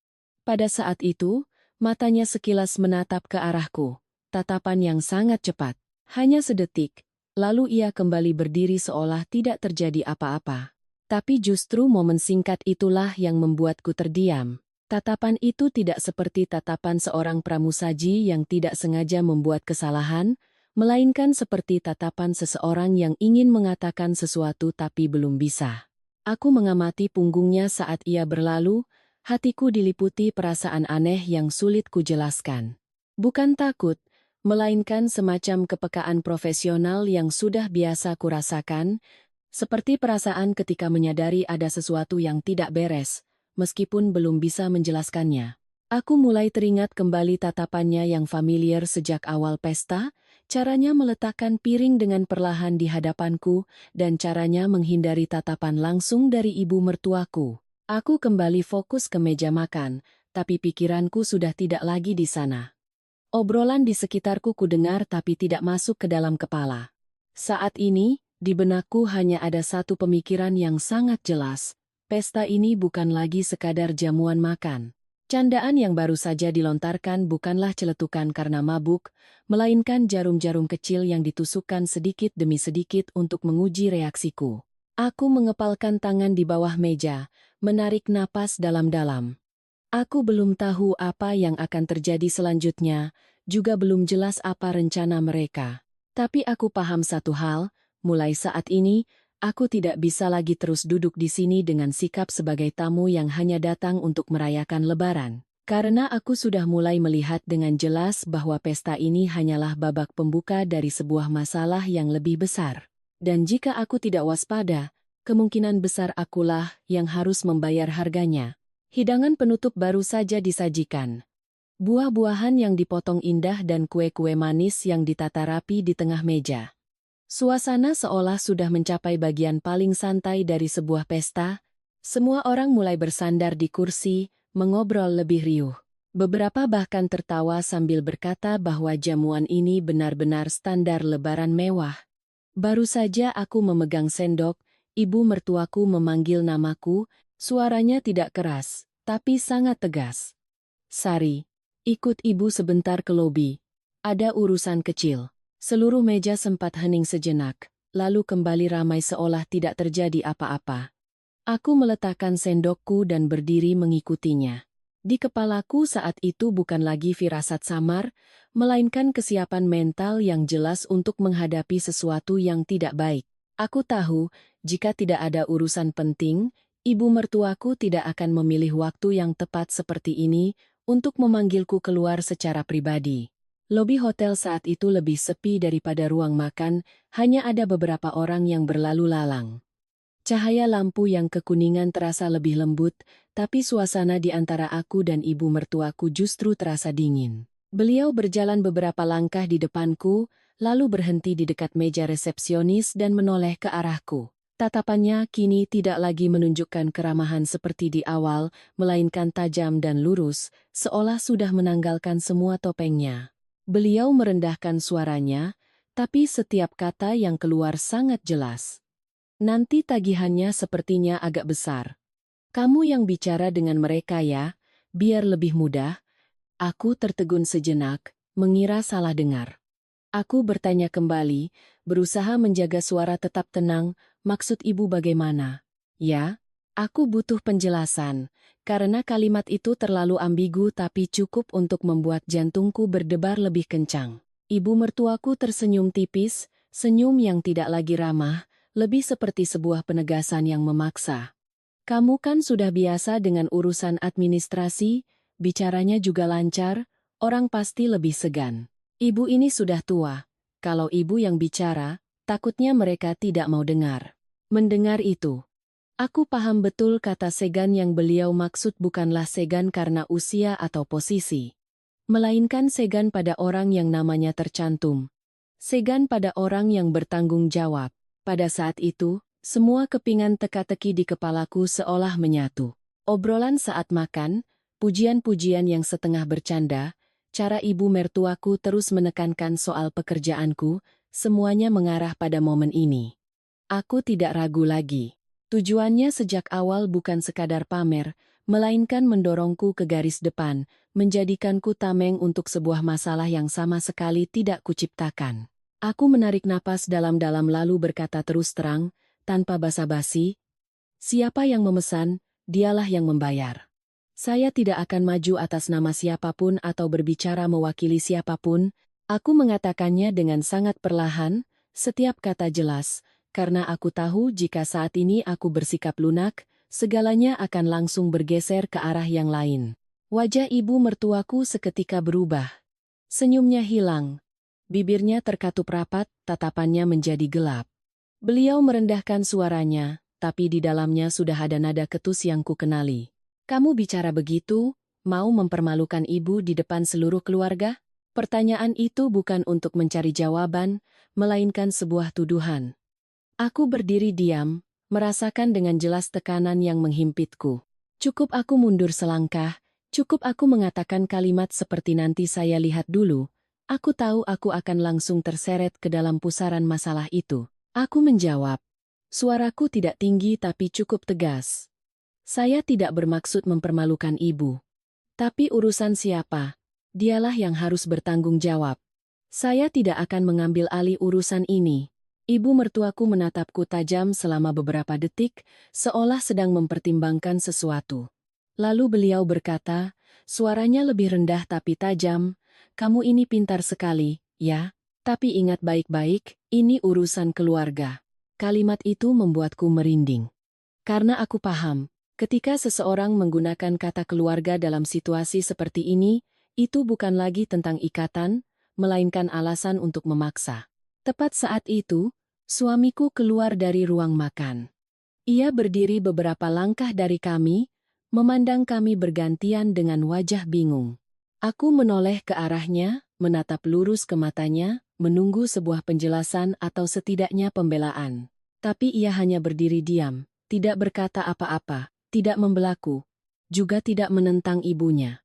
Pada saat itu, matanya sekilas menatap ke arahku, tatapan yang sangat cepat. Hanya sedetik, lalu ia kembali berdiri seolah tidak terjadi apa-apa. Tapi justru momen singkat itulah yang membuatku terdiam. Tatapan itu tidak seperti tatapan seorang pramusaji yang tidak sengaja membuat kesalahan, melainkan seperti tatapan seseorang yang ingin mengatakan sesuatu tapi belum bisa. Aku mengamati punggungnya saat ia berlalu, hatiku diliputi perasaan aneh yang sulit kujelaskan. Bukan takut, melainkan semacam kepekaan profesional yang sudah biasa kurasakan, seperti perasaan ketika menyadari ada sesuatu yang tidak beres, meskipun belum bisa menjelaskannya. Aku mulai teringat kembali tatapannya yang familiar sejak awal pesta, caranya meletakkan piring dengan perlahan di hadapanku, dan caranya menghindari tatapan langsung dari ibu mertuaku. Aku kembali fokus ke meja makan, tapi pikiranku sudah tidak lagi di sana. Obrolan di sekitarku kudengar tapi tidak masuk ke dalam kepala. Saat ini, di benakku hanya ada satu pemikiran yang sangat jelas. Pesta ini bukan lagi sekadar jamuan makan. Candaan yang baru saja dilontarkan bukanlah celetukan karena mabuk, melainkan jarum-jarum kecil yang ditusukkan sedikit demi sedikit untuk menguji reaksiku. Aku mengepalkan tangan di bawah meja, menarik napas dalam-dalam. Aku belum tahu apa yang akan terjadi selanjutnya, juga belum jelas apa rencana mereka. Tapi aku paham satu hal, mulai saat ini, aku tidak bisa lagi terus duduk di sini dengan sikap sebagai tamu yang hanya datang untuk merayakan Lebaran. Karena aku sudah mulai melihat dengan jelas bahwa pesta ini hanyalah babak pembuka dari sebuah masalah yang lebih besar. Dan jika aku tidak waspada, kemungkinan besar akulah yang harus membayar harganya. Hidangan penutup baru saja disajikan. Buah-buahan yang dipotong indah dan kue-kue manis yang ditata rapi di tengah meja. Suasana seolah sudah mencapai bagian paling santai dari sebuah pesta. Semua orang mulai bersandar di kursi, mengobrol lebih riuh. Beberapa bahkan tertawa sambil berkata bahwa jamuan ini benar-benar standar Lebaran mewah. Baru saja aku memegang sendok, ibu mertuaku memanggil namaku, suaranya tidak keras, tapi sangat tegas. "Sari, ikut ibu sebentar ke lobi. Ada urusan kecil." Seluruh meja sempat hening sejenak, lalu kembali ramai seolah tidak terjadi apa-apa. Aku meletakkan sendokku dan berdiri mengikutinya. Di kepalaku saat itu bukan lagi firasat samar, melainkan kesiapan mental yang jelas untuk menghadapi sesuatu yang tidak baik. Aku tahu, jika tidak ada urusan penting, Ibu mertuaku tidak akan memilih waktu yang tepat seperti ini untuk memanggilku keluar secara pribadi. Lobi hotel saat itu lebih sepi daripada ruang makan, hanya ada beberapa orang yang berlalu lalang. Cahaya lampu yang kekuningan terasa lebih lembut, tapi suasana di antara aku dan ibu mertuaku justru terasa dingin. Beliau berjalan beberapa langkah di depanku, lalu berhenti di dekat meja resepsionis dan menoleh ke arahku. Tatapannya kini tidak lagi menunjukkan keramahan seperti di awal, melainkan tajam dan lurus, seolah sudah menanggalkan semua topengnya. Beliau merendahkan suaranya, tapi setiap kata yang keluar sangat jelas. Nanti tagihannya sepertinya agak besar. Kamu yang bicara dengan mereka ya, biar lebih mudah. Aku tertegun sejenak, mengira salah dengar. Aku bertanya kembali, berusaha menjaga suara tetap tenang, maksud ibu bagaimana? Ya, aku butuh penjelasan, karena kalimat itu terlalu ambigu tapi cukup untuk membuat jantungku berdebar lebih kencang. Ibu mertuaku tersenyum tipis, senyum yang tidak lagi ramah, lebih seperti sebuah penegasan yang memaksa. Kamu kan sudah biasa dengan urusan administrasi, bicaranya juga lancar, orang pasti lebih segan. Ibu ini sudah tua. Kalau ibu yang bicara, takutnya mereka tidak mau dengar. Mendengar itu, aku paham betul kata segan yang beliau maksud bukanlah segan karena usia atau posisi, melainkan segan pada orang yang namanya tercantum. Segan pada orang yang bertanggung jawab. Pada saat itu, semua kepingan teka-teki di kepalaku seolah menyatu. Obrolan saat makan, pujian-pujian yang setengah bercanda, cara ibu mertuaku terus menekankan soal pekerjaanku, semuanya mengarah pada momen ini. Aku tidak ragu lagi. Tujuannya sejak awal bukan sekadar pamer, melainkan mendorongku ke garis depan, menjadikanku tameng untuk sebuah masalah yang sama sekali tidak kuciptakan. Aku menarik napas dalam-dalam lalu berkata terus terang, tanpa basa-basi, siapa yang memesan, dialah yang membayar. Saya tidak akan maju atas nama siapapun atau berbicara mewakili siapapun, aku mengatakannya dengan sangat perlahan, setiap kata jelas, karena aku tahu jika saat ini aku bersikap lunak, segalanya akan langsung bergeser ke arah yang lain. Wajah ibu mertuaku seketika berubah. Senyumnya hilang. Bibirnya terkatup rapat, tatapannya menjadi gelap. Beliau merendahkan suaranya, tapi di dalamnya sudah ada nada ketus yang kukenali. Kamu bicara begitu, mau mempermalukan ibu di depan seluruh keluarga? Pertanyaan itu bukan untuk mencari jawaban, melainkan sebuah tuduhan. Aku berdiri diam, merasakan dengan jelas tekanan yang menghimpitku. Cukup aku mundur selangkah, cukup aku mengatakan kalimat seperti nanti saya lihat dulu. Aku tahu aku akan langsung terseret ke dalam pusaran masalah itu. Aku menjawab. Suaraku tidak tinggi tapi cukup tegas. Saya tidak bermaksud mempermalukan ibu. Tapi urusan siapa? Dialah yang harus bertanggung jawab. Saya tidak akan mengambil alih urusan ini. Ibu mertuaku menatapku tajam selama beberapa detik, seolah sedang mempertimbangkan sesuatu. Lalu beliau berkata, suaranya lebih rendah tapi tajam, kamu ini pintar sekali, ya? Tapi ingat baik-baik, ini urusan keluarga. Kalimat itu membuatku merinding. Karena aku paham, ketika seseorang menggunakan kata keluarga dalam situasi seperti ini, itu bukan lagi tentang ikatan, melainkan alasan untuk memaksa. Tepat saat itu, suamiku keluar dari ruang makan. Ia berdiri beberapa langkah dari kami, memandang kami bergantian dengan wajah bingung. Aku menoleh ke arahnya, menatap lurus ke matanya, menunggu sebuah penjelasan atau setidaknya pembelaan. Tapi ia hanya berdiri diam, tidak berkata apa-apa, tidak membelaku, juga tidak menentang ibunya.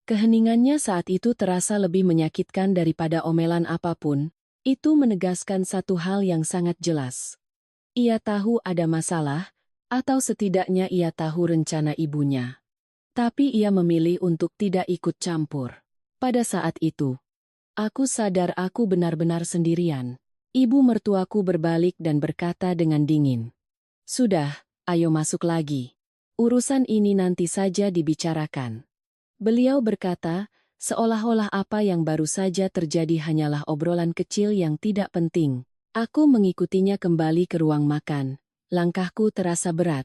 Keheningannya saat itu terasa lebih menyakitkan daripada omelan apapun, itu menegaskan satu hal yang sangat jelas. Ia tahu ada masalah, atau setidaknya ia tahu rencana ibunya. Tapi ia memilih untuk tidak ikut campur. Pada saat itu, aku sadar aku benar-benar sendirian. Ibu mertuaku berbalik dan berkata dengan dingin. Sudah, ayo masuk lagi. Urusan ini nanti saja dibicarakan. Beliau berkata, seolah-olah apa yang baru saja terjadi hanyalah obrolan kecil yang tidak penting. Aku mengikutinya kembali ke ruang makan. Langkahku terasa berat.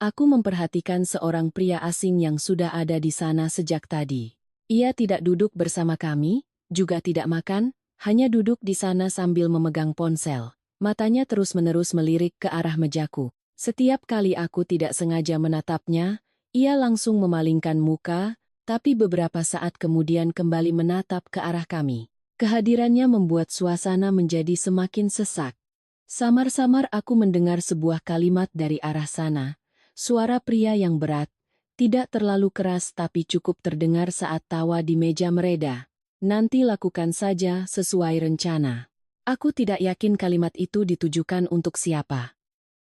Aku memperhatikan seorang pria asing yang sudah ada di sana sejak tadi. Ia tidak duduk bersama kami, juga tidak makan, hanya duduk di sana sambil memegang ponsel. Matanya terus-menerus melirik ke arah mejaku. Setiap kali aku tidak sengaja menatapnya, ia langsung memalingkan muka, tapi beberapa saat kemudian kembali menatap ke arah kami. Kehadirannya membuat suasana menjadi semakin sesak. Samar-samar aku mendengar sebuah kalimat dari arah sana. Suara pria yang berat, tidak terlalu keras tapi cukup terdengar saat tawa di meja mereda. Nanti lakukan saja sesuai rencana. Aku tidak yakin kalimat itu ditujukan untuk siapa.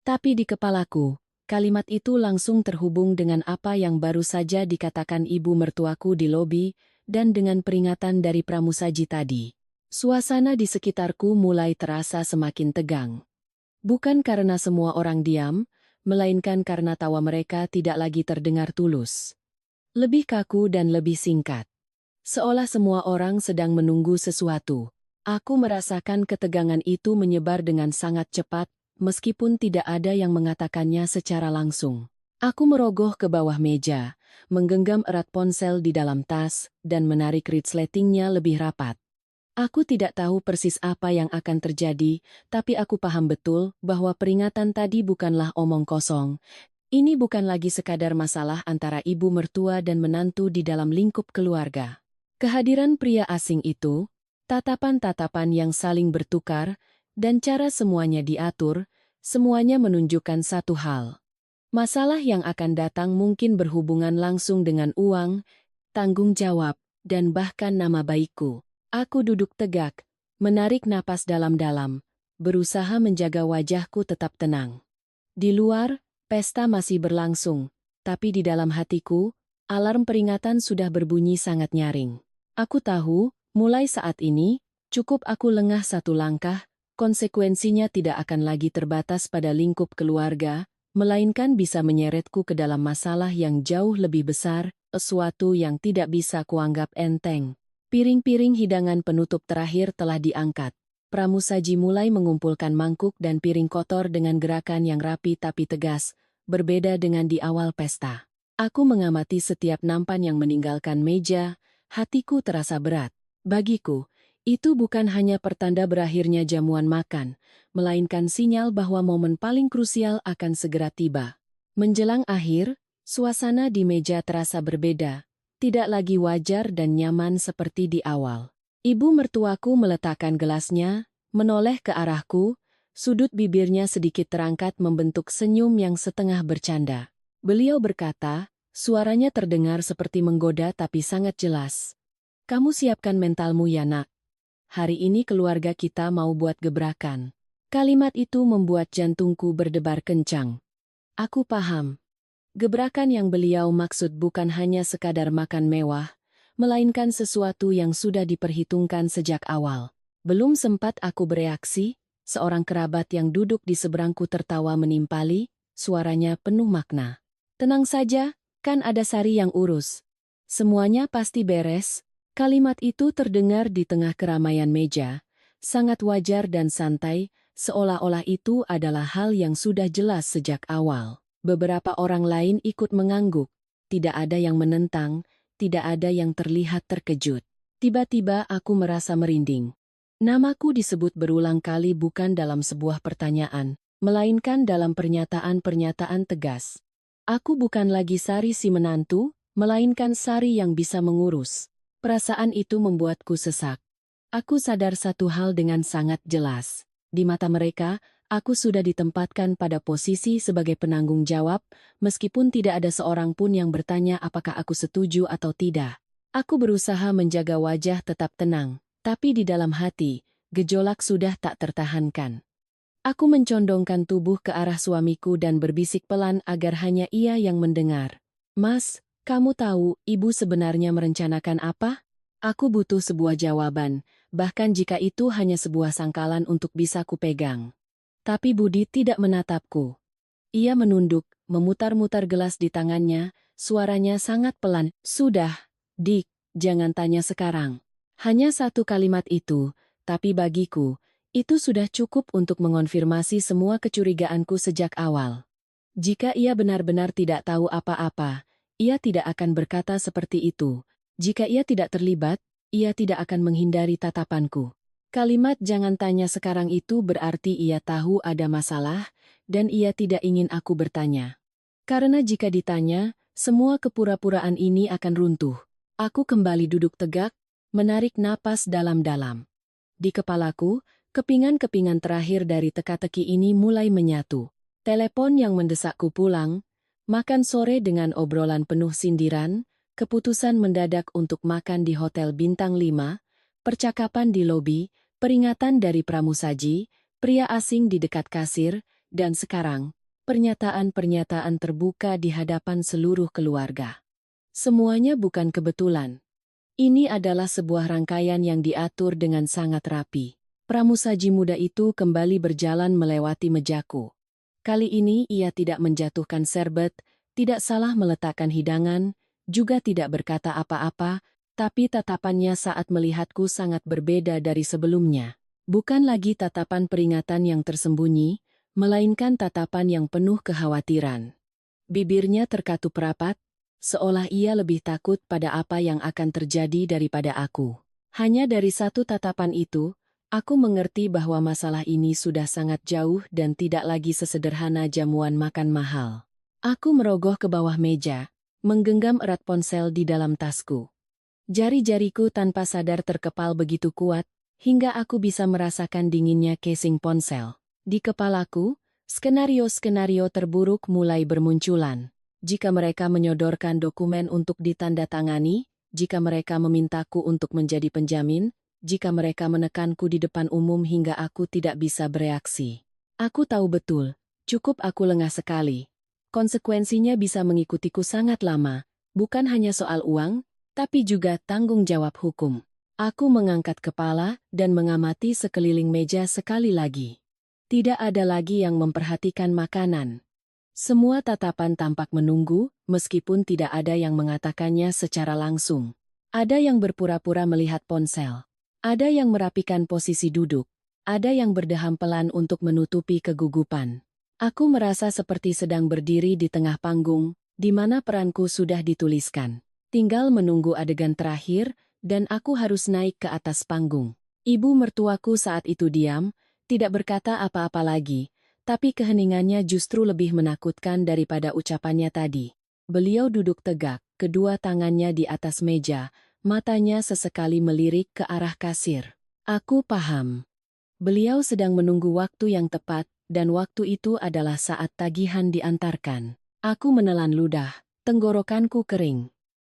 Tapi di kepalaku, kalimat itu langsung terhubung dengan apa yang baru saja dikatakan ibu mertuaku di lobi, dan dengan peringatan dari pramusaji tadi. Suasana di sekitarku mulai terasa semakin tegang. Bukan karena semua orang diam, melainkan karena tawa mereka tidak lagi terdengar tulus. Lebih kaku dan lebih singkat. Seolah semua orang sedang menunggu sesuatu. Aku merasakan ketegangan itu menyebar dengan sangat cepat, meskipun tidak ada yang mengatakannya secara langsung. Aku merogoh ke bawah meja, menggenggam erat ponsel di dalam tas, dan menarik resletingnya lebih rapat. Aku tidak tahu persis apa yang akan terjadi, tapi aku paham betul bahwa peringatan tadi bukanlah omong kosong. Ini bukan lagi sekadar masalah antara ibu mertua dan menantu di dalam lingkup keluarga. Kehadiran pria asing itu, tatapan-tatapan yang saling bertukar, dan cara semuanya diatur, semuanya menunjukkan satu hal. Masalah yang akan datang mungkin berhubungan langsung dengan uang, tanggung jawab, dan bahkan nama baikku. Aku duduk tegak, menarik napas dalam-dalam, berusaha menjaga wajahku tetap tenang. Di luar, pesta masih berlangsung, tapi di dalam hatiku, alarm peringatan sudah berbunyi sangat nyaring. Aku tahu, mulai saat ini, cukup aku lengah satu langkah, konsekuensinya tidak akan lagi terbatas pada lingkup keluarga, melainkan bisa menyeretku ke dalam masalah yang jauh lebih besar, sesuatu yang tidak bisa kuanggap enteng. Piring-piring hidangan penutup terakhir telah diangkat. Pramusaji mulai mengumpulkan mangkuk dan piring kotor dengan gerakan yang rapi tapi tegas, berbeda dengan di awal pesta. Aku mengamati setiap nampan yang meninggalkan meja, hatiku terasa berat. Bagiku, itu bukan hanya pertanda berakhirnya jamuan makan, melainkan sinyal bahwa momen paling krusial akan segera tiba. Menjelang akhir, suasana di meja terasa berbeda. Tidak lagi wajar dan nyaman seperti di awal. Ibu mertuaku meletakkan gelasnya, menoleh ke arahku, sudut bibirnya sedikit terangkat membentuk senyum yang setengah bercanda. Beliau berkata, suaranya terdengar seperti menggoda tapi sangat jelas. Kamu siapkan mentalmu ya nak. Hari ini keluarga kita mau buat gebrakan. Kalimat itu membuat jantungku berdebar kencang. Aku paham. Gebrakan yang beliau maksud bukan hanya sekadar makan mewah, melainkan sesuatu yang sudah diperhitungkan sejak awal. Belum sempat aku bereaksi, seorang kerabat yang duduk di seberangku tertawa menimpali, suaranya penuh makna. Tenang saja, kan ada Sari yang urus. Semuanya pasti beres. Kalimat itu terdengar di tengah keramaian meja, sangat wajar dan santai, seolah-olah itu adalah hal yang sudah jelas sejak awal. Beberapa orang lain ikut mengangguk. Tidak ada yang menentang, tidak ada yang terlihat terkejut. Tiba-tiba aku merasa merinding. Namaku disebut berulang kali bukan dalam sebuah pertanyaan, melainkan dalam pernyataan-pernyataan tegas. Aku bukan lagi Sari si menantu, melainkan Sari yang bisa mengurus. Perasaan itu membuatku sesak. Aku sadar satu hal dengan sangat jelas. Di mata mereka, aku sudah ditempatkan pada posisi sebagai penanggung jawab, meskipun tidak ada seorang pun yang bertanya apakah aku setuju atau tidak. Aku berusaha menjaga wajah tetap tenang, tapi di dalam hati, gejolak sudah tak tertahankan. Aku mencondongkan tubuh ke arah suamiku dan berbisik pelan agar hanya ia yang mendengar. Mas, kamu tahu ibu sebenarnya merencanakan apa? Aku butuh sebuah jawaban, bahkan jika itu hanya sebuah sangkalan untuk bisa kupegang. Tapi Budi tidak menatapku. Ia menunduk, memutar-mutar gelas di tangannya, suaranya sangat pelan. Sudah, Dik, jangan tanya sekarang. Hanya satu kalimat itu, tapi bagiku, itu sudah cukup untuk mengonfirmasi semua kecurigaanku sejak awal. Jika ia benar-benar tidak tahu apa-apa, ia tidak akan berkata seperti itu. Jika ia tidak terlibat, ia tidak akan menghindari tatapanku. Kalimat "jangan tanya sekarang" itu berarti ia tahu ada masalah, dan ia tidak ingin aku bertanya. Karena jika ditanya, semua kepura-puraan ini akan runtuh. Aku kembali duduk tegak, menarik napas dalam-dalam. Di kepalaku, kepingan-kepingan terakhir dari teka-teki ini mulai menyatu. Telepon yang mendesakku pulang, makan sore dengan obrolan penuh sindiran, keputusan mendadak untuk makan di Hotel Bintang 5, percakapan di lobi, peringatan dari pramusaji, pria asing di dekat kasir, dan sekarang, pernyataan-pernyataan terbuka di hadapan seluruh keluarga. Semuanya bukan kebetulan. Ini adalah sebuah rangkaian yang diatur dengan sangat rapi. Pramusaji muda itu kembali berjalan melewati mejaku. Kali ini ia tidak menjatuhkan serbet, tidak salah meletakkan hidangan, juga tidak berkata apa-apa, tapi tatapannya saat melihatku sangat berbeda dari sebelumnya. Bukan lagi tatapan peringatan yang tersembunyi, melainkan tatapan yang penuh kekhawatiran. Bibirnya terkatup rapat, seolah ia lebih takut pada apa yang akan terjadi daripada aku. Hanya dari satu tatapan itu, aku mengerti bahwa masalah ini sudah sangat jauh dan tidak lagi sesederhana jamuan makan mahal. Aku merogoh ke bawah meja, menggenggam erat ponsel di dalam tasku. Jari-jariku tanpa sadar terkepal begitu kuat, hingga aku bisa merasakan dinginnya casing ponsel. Di kepalaku, skenario-skenario terburuk mulai bermunculan. Jika mereka menyodorkan dokumen untuk ditandatangani, jika mereka memintaku untuk menjadi penjamin, jika mereka menekanku di depan umum hingga aku tidak bisa bereaksi. Aku tahu betul, cukup aku lengah sekali. Konsekuensinya bisa mengikutiku sangat lama, bukan hanya soal uang, tapi juga tanggung jawab hukum. Aku mengangkat kepala dan mengamati sekeliling meja sekali lagi. Tidak ada lagi yang memperhatikan makanan. Semua tatapan tampak menunggu, meskipun tidak ada yang mengatakannya secara langsung. Ada yang berpura-pura melihat ponsel. Ada yang merapikan posisi duduk. Ada yang berdeham pelan untuk menutupi kegugupan. Aku merasa seperti sedang berdiri di tengah panggung, di mana peranku sudah dituliskan. Tinggal menunggu adegan terakhir, dan aku harus naik ke atas panggung. Ibu mertuaku saat itu diam, tidak berkata apa-apa lagi, tapi keheningannya justru lebih menakutkan daripada ucapannya tadi. Beliau duduk tegak, kedua tangannya di atas meja, matanya sesekali melirik ke arah kasir. Aku paham. Beliau sedang menunggu waktu yang tepat, dan waktu itu adalah saat tagihan diantarkan. Aku menelan ludah, tenggorokanku kering.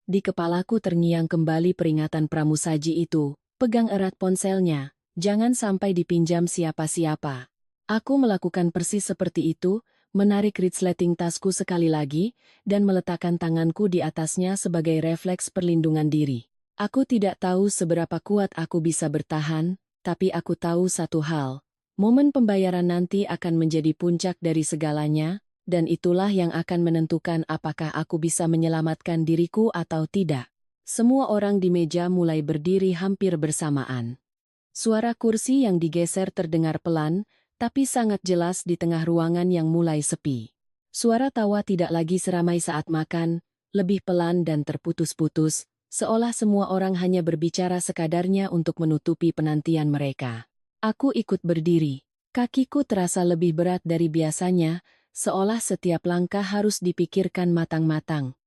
Di kepalaku terngiang kembali peringatan pramusaji itu, pegang erat ponselnya, jangan sampai dipinjam siapa-siapa. Aku melakukan persis seperti itu, menarik resleting tasku sekali lagi, dan meletakkan tanganku di atasnya sebagai refleks perlindungan diri. Aku tidak tahu seberapa kuat aku bisa bertahan, tapi aku tahu satu hal, momen pembayaran nanti akan menjadi puncak dari segalanya, dan itulah yang akan menentukan apakah aku bisa menyelamatkan diriku atau tidak. Semua orang di meja mulai berdiri hampir bersamaan. Suara kursi yang digeser terdengar pelan, tapi sangat jelas di tengah ruangan yang mulai sepi. Suara tawa tidak lagi seramai saat makan, lebih pelan dan terputus-putus, seolah semua orang hanya berbicara sekadarnya untuk menutupi penantian mereka. Aku ikut berdiri. Kakiku terasa lebih berat dari biasanya, seolah setiap langkah harus dipikirkan matang-matang.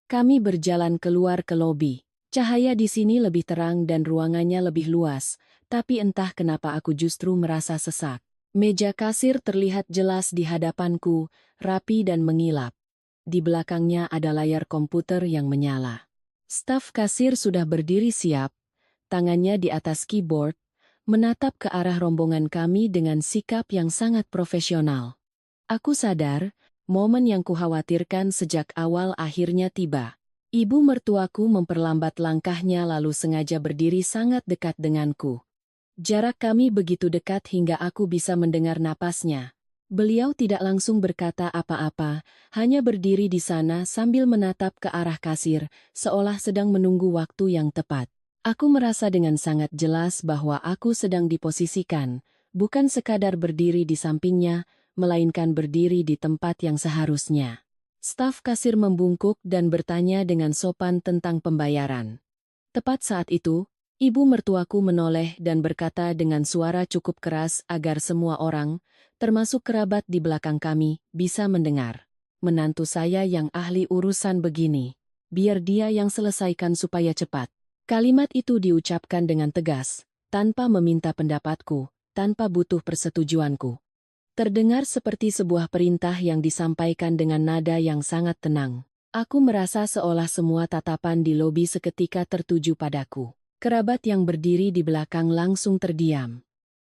Kami berjalan keluar ke lobi. Cahaya di sini lebih terang dan ruangannya lebih luas, tapi entah kenapa aku justru merasa sesak. Meja kasir terlihat jelas di hadapanku, rapi dan mengilap. Di belakangnya ada layar komputer yang menyala. Staf kasir sudah berdiri siap, tangannya di atas keyboard, menatap ke arah rombongan kami dengan sikap yang sangat profesional. Aku sadar, momen yang kukhawatirkan sejak awal akhirnya tiba. Ibu mertuaku memperlambat langkahnya lalu sengaja berdiri sangat dekat denganku. Jarak kami begitu dekat hingga aku bisa mendengar napasnya. Beliau tidak langsung berkata apa-apa, hanya berdiri di sana sambil menatap ke arah kasir, seolah sedang menunggu waktu yang tepat. Aku merasa dengan sangat jelas bahwa aku sedang diposisikan, bukan sekadar berdiri di sampingnya, melainkan berdiri di tempat yang seharusnya. Staf kasir membungkuk dan bertanya dengan sopan tentang pembayaran. Tepat saat itu, ibu mertuaku menoleh dan berkata dengan suara cukup keras agar semua orang, termasuk kerabat di belakang kami, bisa mendengar. Menantu saya yang ahli urusan begini. Biar dia yang selesaikan supaya cepat. Kalimat itu diucapkan dengan tegas, tanpa meminta pendapatku, tanpa butuh persetujuanku. Terdengar seperti sebuah perintah yang disampaikan dengan nada yang sangat tenang. Aku merasa seolah semua tatapan di lobi seketika tertuju padaku. Kerabat yang berdiri di belakang langsung terdiam.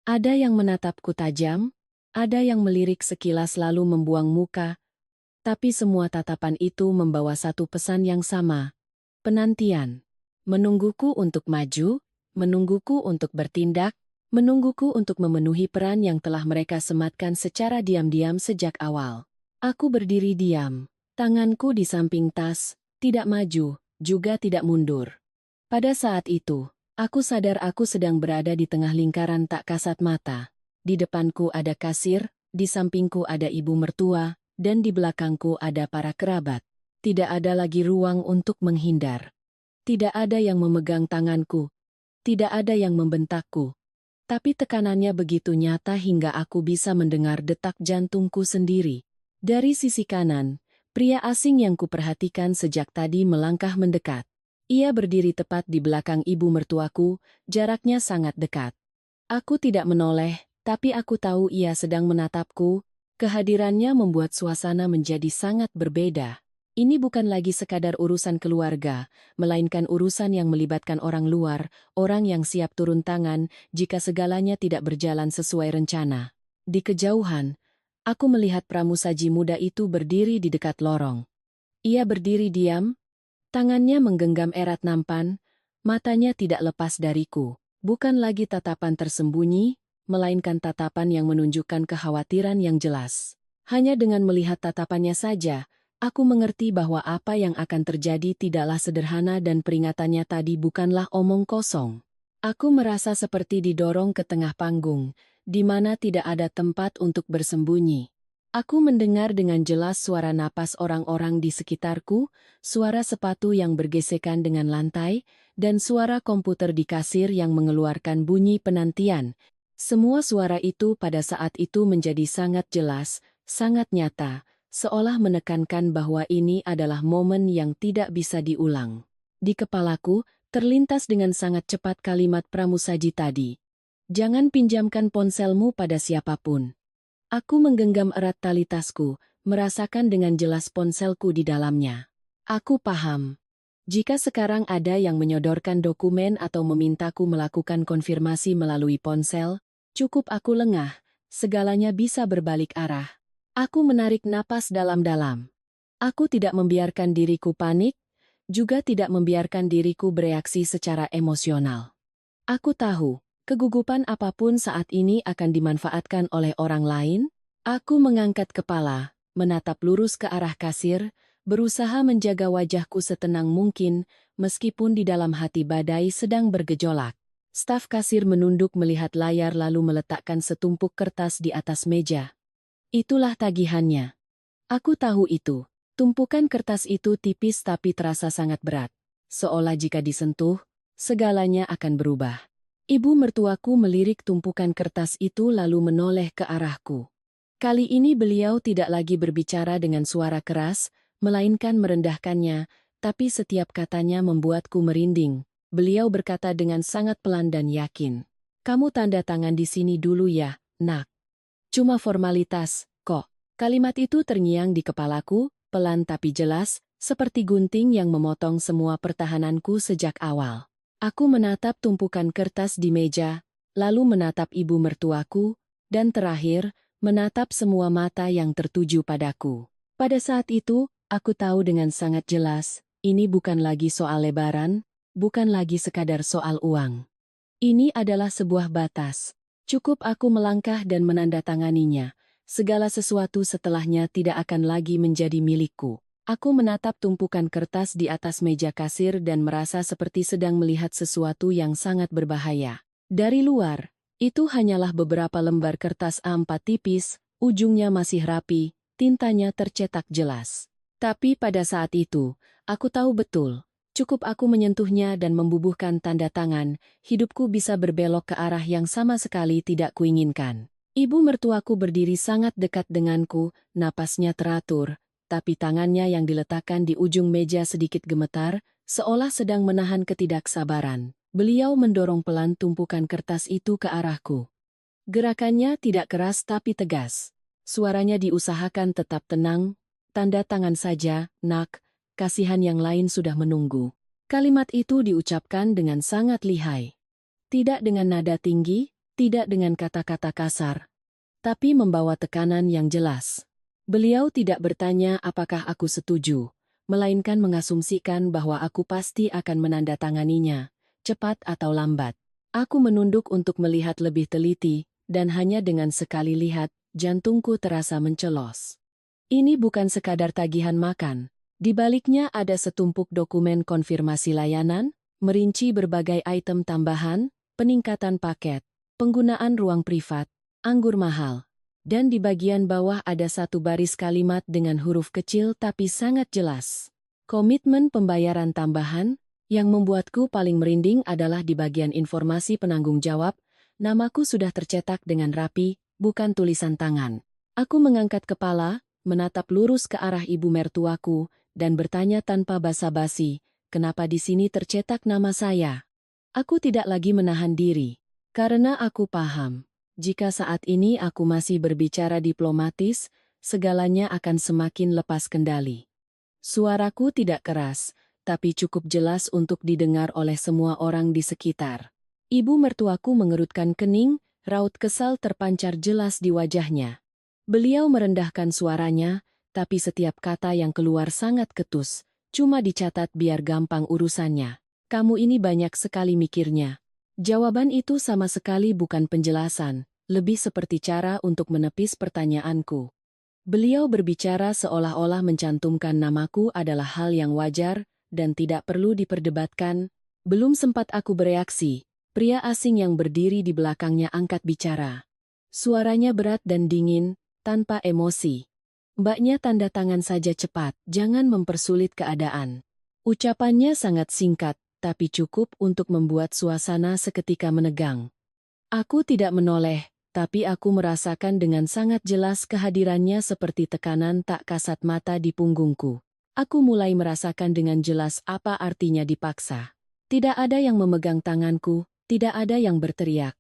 Ada yang menatapku tajam, ada yang melirik sekilas lalu membuang muka, tapi semua tatapan itu membawa satu pesan yang sama. Penantian. Menungguku untuk maju, menungguku untuk bertindak, menungguku untuk memenuhi peran yang telah mereka sematkan secara diam-diam sejak awal. Aku berdiri diam, tanganku di samping tas, tidak maju, juga tidak mundur. Pada saat itu, aku sadar aku sedang berada di tengah lingkaran tak kasat mata. Di depanku ada kasir, di sampingku ada ibu mertua, dan di belakangku ada para kerabat. Tidak ada lagi ruang untuk menghindar. Tidak ada yang memegang tanganku. Tidak ada yang membentakku. Tapi tekanannya begitu nyata hingga aku bisa mendengar detak jantungku sendiri. Dari sisi kanan, pria asing yang kuperhatikan sejak tadi melangkah mendekat. Ia berdiri tepat di belakang ibu mertuaku, jaraknya sangat dekat. Aku tidak menoleh, tapi aku tahu ia sedang menatapku. Kehadirannya membuat suasana menjadi sangat berbeda. Ini bukan lagi sekadar urusan keluarga, melainkan urusan yang melibatkan orang luar, orang yang siap turun tangan jika segalanya tidak berjalan sesuai rencana. Di kejauhan, aku melihat pramusaji muda itu berdiri di dekat lorong. Ia berdiri diam, tangannya menggenggam erat nampan, matanya tidak lepas dariku. Bukan lagi tatapan tersembunyi, melainkan tatapan yang menunjukkan kekhawatiran yang jelas. Hanya dengan melihat tatapannya saja, aku mengerti bahwa apa yang akan terjadi tidaklah sederhana dan peringatannya tadi bukanlah omong kosong. Aku merasa seperti didorong ke tengah panggung, di mana tidak ada tempat untuk bersembunyi. Aku mendengar dengan jelas suara napas orang-orang di sekitarku, suara sepatu yang bergesekan dengan lantai, dan suara komputer di kasir yang mengeluarkan bunyi penantian. Semua suara itu pada saat itu menjadi sangat jelas, sangat nyata, seolah menekankan bahwa ini adalah momen yang tidak bisa diulang. Di kepalaku, terlintas dengan sangat cepat kalimat pramusaji tadi. Jangan pinjamkan ponselmu pada siapapun. Aku menggenggam erat tali tasku, merasakan dengan jelas ponselku di dalamnya. Aku paham. Jika sekarang ada yang menyodorkan dokumen atau memintaku melakukan konfirmasi melalui ponsel, cukup aku lengah, segalanya bisa berbalik arah. Aku menarik napas dalam-dalam. Aku tidak membiarkan diriku panik, juga tidak membiarkan diriku bereaksi secara emosional. Aku tahu, kegugupan apapun saat ini akan dimanfaatkan oleh orang lain. Aku mengangkat kepala, menatap lurus ke arah kasir, berusaha menjaga wajahku setenang mungkin, meskipun di dalam hati badai sedang bergejolak. Staf kasir menunduk melihat layar lalu meletakkan setumpuk kertas di atas meja. Itulah tagihannya. Aku tahu itu. Tumpukan kertas itu tipis tapi terasa sangat berat. Seolah jika disentuh, segalanya akan berubah. Ibu mertuaku melirik tumpukan kertas itu lalu menoleh ke arahku. Kali ini beliau tidak lagi berbicara dengan suara keras, melainkan merendahkannya, tapi setiap katanya membuatku merinding. Beliau berkata dengan sangat pelan dan yakin. Kamu tanda tangan di sini dulu ya, nak. Cuma formalitas, kok. Kalimat itu terngiang di kepalaku, pelan tapi jelas, seperti gunting yang memotong semua pertahananku sejak awal. Aku menatap tumpukan kertas di meja, lalu menatap ibu mertuaku, dan terakhir, menatap semua mata yang tertuju padaku. Pada saat itu, aku tahu dengan sangat jelas, ini bukan lagi soal lebaran, bukan lagi sekadar soal uang. Ini adalah sebuah batas. Cukup aku melangkah dan menandatanganinya. Segala sesuatu setelahnya tidak akan lagi menjadi milikku. Aku menatap tumpukan kertas di atas meja kasir dan merasa seperti sedang melihat sesuatu yang sangat berbahaya. Dari luar, itu hanyalah beberapa lembar kertas A4 tipis, Ujungnya masih rapi, tintanya tercetak jelas. Tapi pada saat itu, aku tahu betul, cukup aku menyentuhnya dan membubuhkan tanda tangan, hidupku bisa berbelok ke arah yang sama sekali tidak kuinginkan. Ibu mertuaku berdiri sangat dekat denganku, napasnya teratur, tapi tangannya yang diletakkan di ujung meja sedikit gemetar, seolah sedang menahan ketidaksabaran. Beliau mendorong pelan tumpukan kertas itu ke arahku. Gerakannya tidak keras tapi tegas. Suaranya diusahakan tetap tenang. Tanda tangan saja, nak, kasihan yang lain sudah menunggu. Kalimat itu diucapkan dengan sangat lihai. Tidak dengan nada tinggi, tidak dengan kata-kata kasar, tapi membawa tekanan yang jelas. Beliau tidak bertanya apakah aku setuju, melainkan mengasumsikan bahwa aku pasti akan menandatanganinya, cepat atau lambat. Aku menunduk untuk melihat lebih teliti, dan hanya dengan sekali lihat, jantungku terasa mencelos. Ini bukan sekadar tagihan makan. Di baliknya ada setumpuk dokumen konfirmasi layanan, merinci berbagai item tambahan, peningkatan paket, penggunaan ruang privat, anggur mahal. Dan di bagian bawah ada satu baris kalimat dengan huruf kecil tapi sangat jelas. Komitmen pembayaran tambahan. Yang membuatku paling merinding adalah di bagian informasi penanggung jawab, namaku sudah tercetak dengan rapi, bukan tulisan tangan. Aku mengangkat kepala, menatap lurus ke arah ibu mertuaku, dan bertanya tanpa basa-basi, kenapa di sini tercetak nama saya? Aku tidak lagi menahan diri, karena aku paham, jika saat ini aku masih berbicara diplomatis, segalanya akan semakin lepas kendali. Suaraku tidak keras, tapi cukup jelas untuk didengar oleh semua orang di sekitar. Ibu mertuaku mengerutkan kening, raut kesal terpancar jelas di wajahnya. Beliau merendahkan suaranya, tapi setiap kata yang keluar sangat ketus, cuma dicatat biar gampang urusannya. Kamu ini banyak sekali mikirnya. Jawaban itu sama sekali bukan penjelasan, lebih seperti cara untuk menepis pertanyaanku. Beliau berbicara seolah-olah mencantumkan namaku adalah hal yang wajar dan tidak perlu diperdebatkan. Belum sempat aku bereaksi, pria asing yang berdiri di belakangnya angkat bicara. Suaranya berat dan dingin, tanpa emosi. Mbaknya tanda tangan saja cepat, jangan mempersulit keadaan. Ucapannya sangat singkat, tapi cukup untuk membuat suasana seketika menegang. Aku tidak menoleh, tapi aku merasakan dengan sangat jelas kehadirannya seperti tekanan tak kasat mata di punggungku. Aku mulai merasakan dengan jelas apa artinya dipaksa. Tidak ada yang memegang tanganku, tidak ada yang berteriak.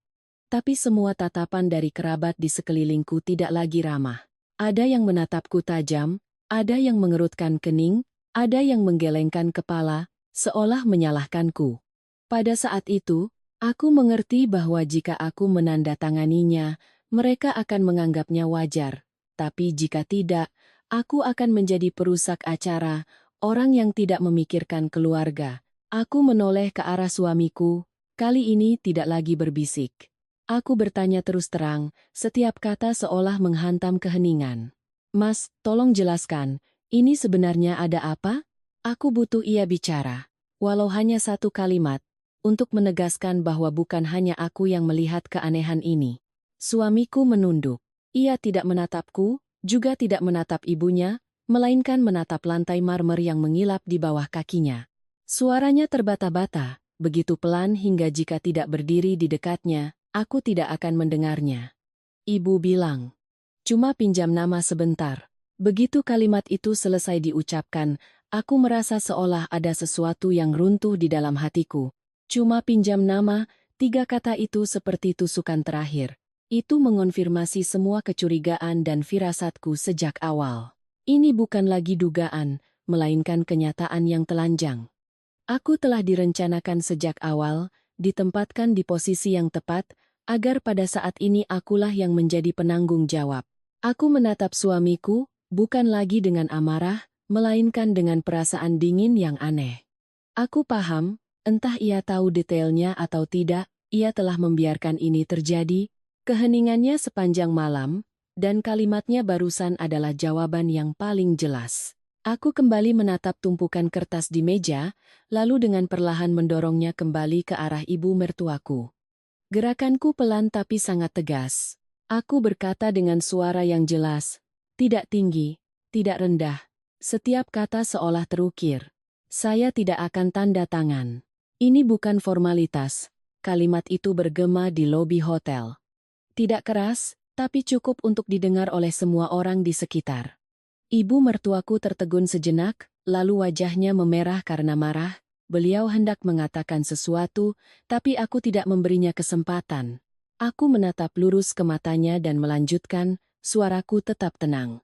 Tapi semua tatapan dari kerabat di sekelilingku tidak lagi ramah. Ada yang menatapku tajam, ada yang mengerutkan kening, ada yang menggelengkan kepala, seolah menyalahkanku. Pada saat itu, aku mengerti bahwa jika aku menandatanganinya, mereka akan menganggapnya wajar. Tapi jika tidak, aku akan menjadi perusak acara, orang yang tidak memikirkan keluarga. Aku menoleh ke arah suamiku, kali ini tidak lagi berbisik. Aku bertanya terus terang, setiap kata seolah menghantam keheningan. Mas, tolong jelaskan, ini sebenarnya ada apa? Aku butuh ia bicara, walau hanya satu kalimat, untuk menegaskan bahwa bukan hanya aku yang melihat keanehan ini. Suamiku menunduk. Ia tidak menatapku, juga tidak menatap ibunya, melainkan menatap lantai marmer yang mengilap di bawah kakinya. Suaranya terbata-bata, begitu pelan hingga jika tidak berdiri di dekatnya, aku tidak akan mendengarnya. Ibu bilang, cuma pinjam nama sebentar. Begitu kalimat itu selesai diucapkan, aku merasa seolah ada sesuatu yang runtuh di dalam hatiku. Cuma pinjam nama, 3 kata itu seperti tusukan terakhir. Itu mengonfirmasi semua kecurigaan dan firasatku sejak awal. Ini bukan lagi dugaan, melainkan kenyataan yang telanjang. Aku telah direncanakan sejak awal, ditempatkan di posisi yang tepat, agar pada saat ini akulah yang menjadi penanggung jawab. Aku menatap suamiku, bukan lagi dengan amarah, melainkan dengan perasaan dingin yang aneh. Aku paham, entah ia tahu detailnya atau tidak, ia telah membiarkan ini terjadi, keheningannya sepanjang malam, dan kalimatnya barusan adalah jawaban yang paling jelas. Aku kembali menatap tumpukan kertas di meja, lalu dengan perlahan mendorongnya kembali ke arah ibu mertuaku. Gerakanku pelan tapi sangat tegas. Aku berkata dengan suara yang jelas, tidak tinggi, tidak rendah. Setiap kata seolah terukir. Saya tidak akan tanda tangan. Ini bukan formalitas. Kalimat itu bergema di lobi hotel. Tidak keras, tapi cukup untuk didengar oleh semua orang di sekitar. Ibu mertuaku tertegun sejenak, lalu wajahnya memerah karena marah. Beliau hendak mengatakan sesuatu, tapi aku tidak memberinya kesempatan. Aku menatap lurus ke matanya dan melanjutkan, suaraku tetap tenang.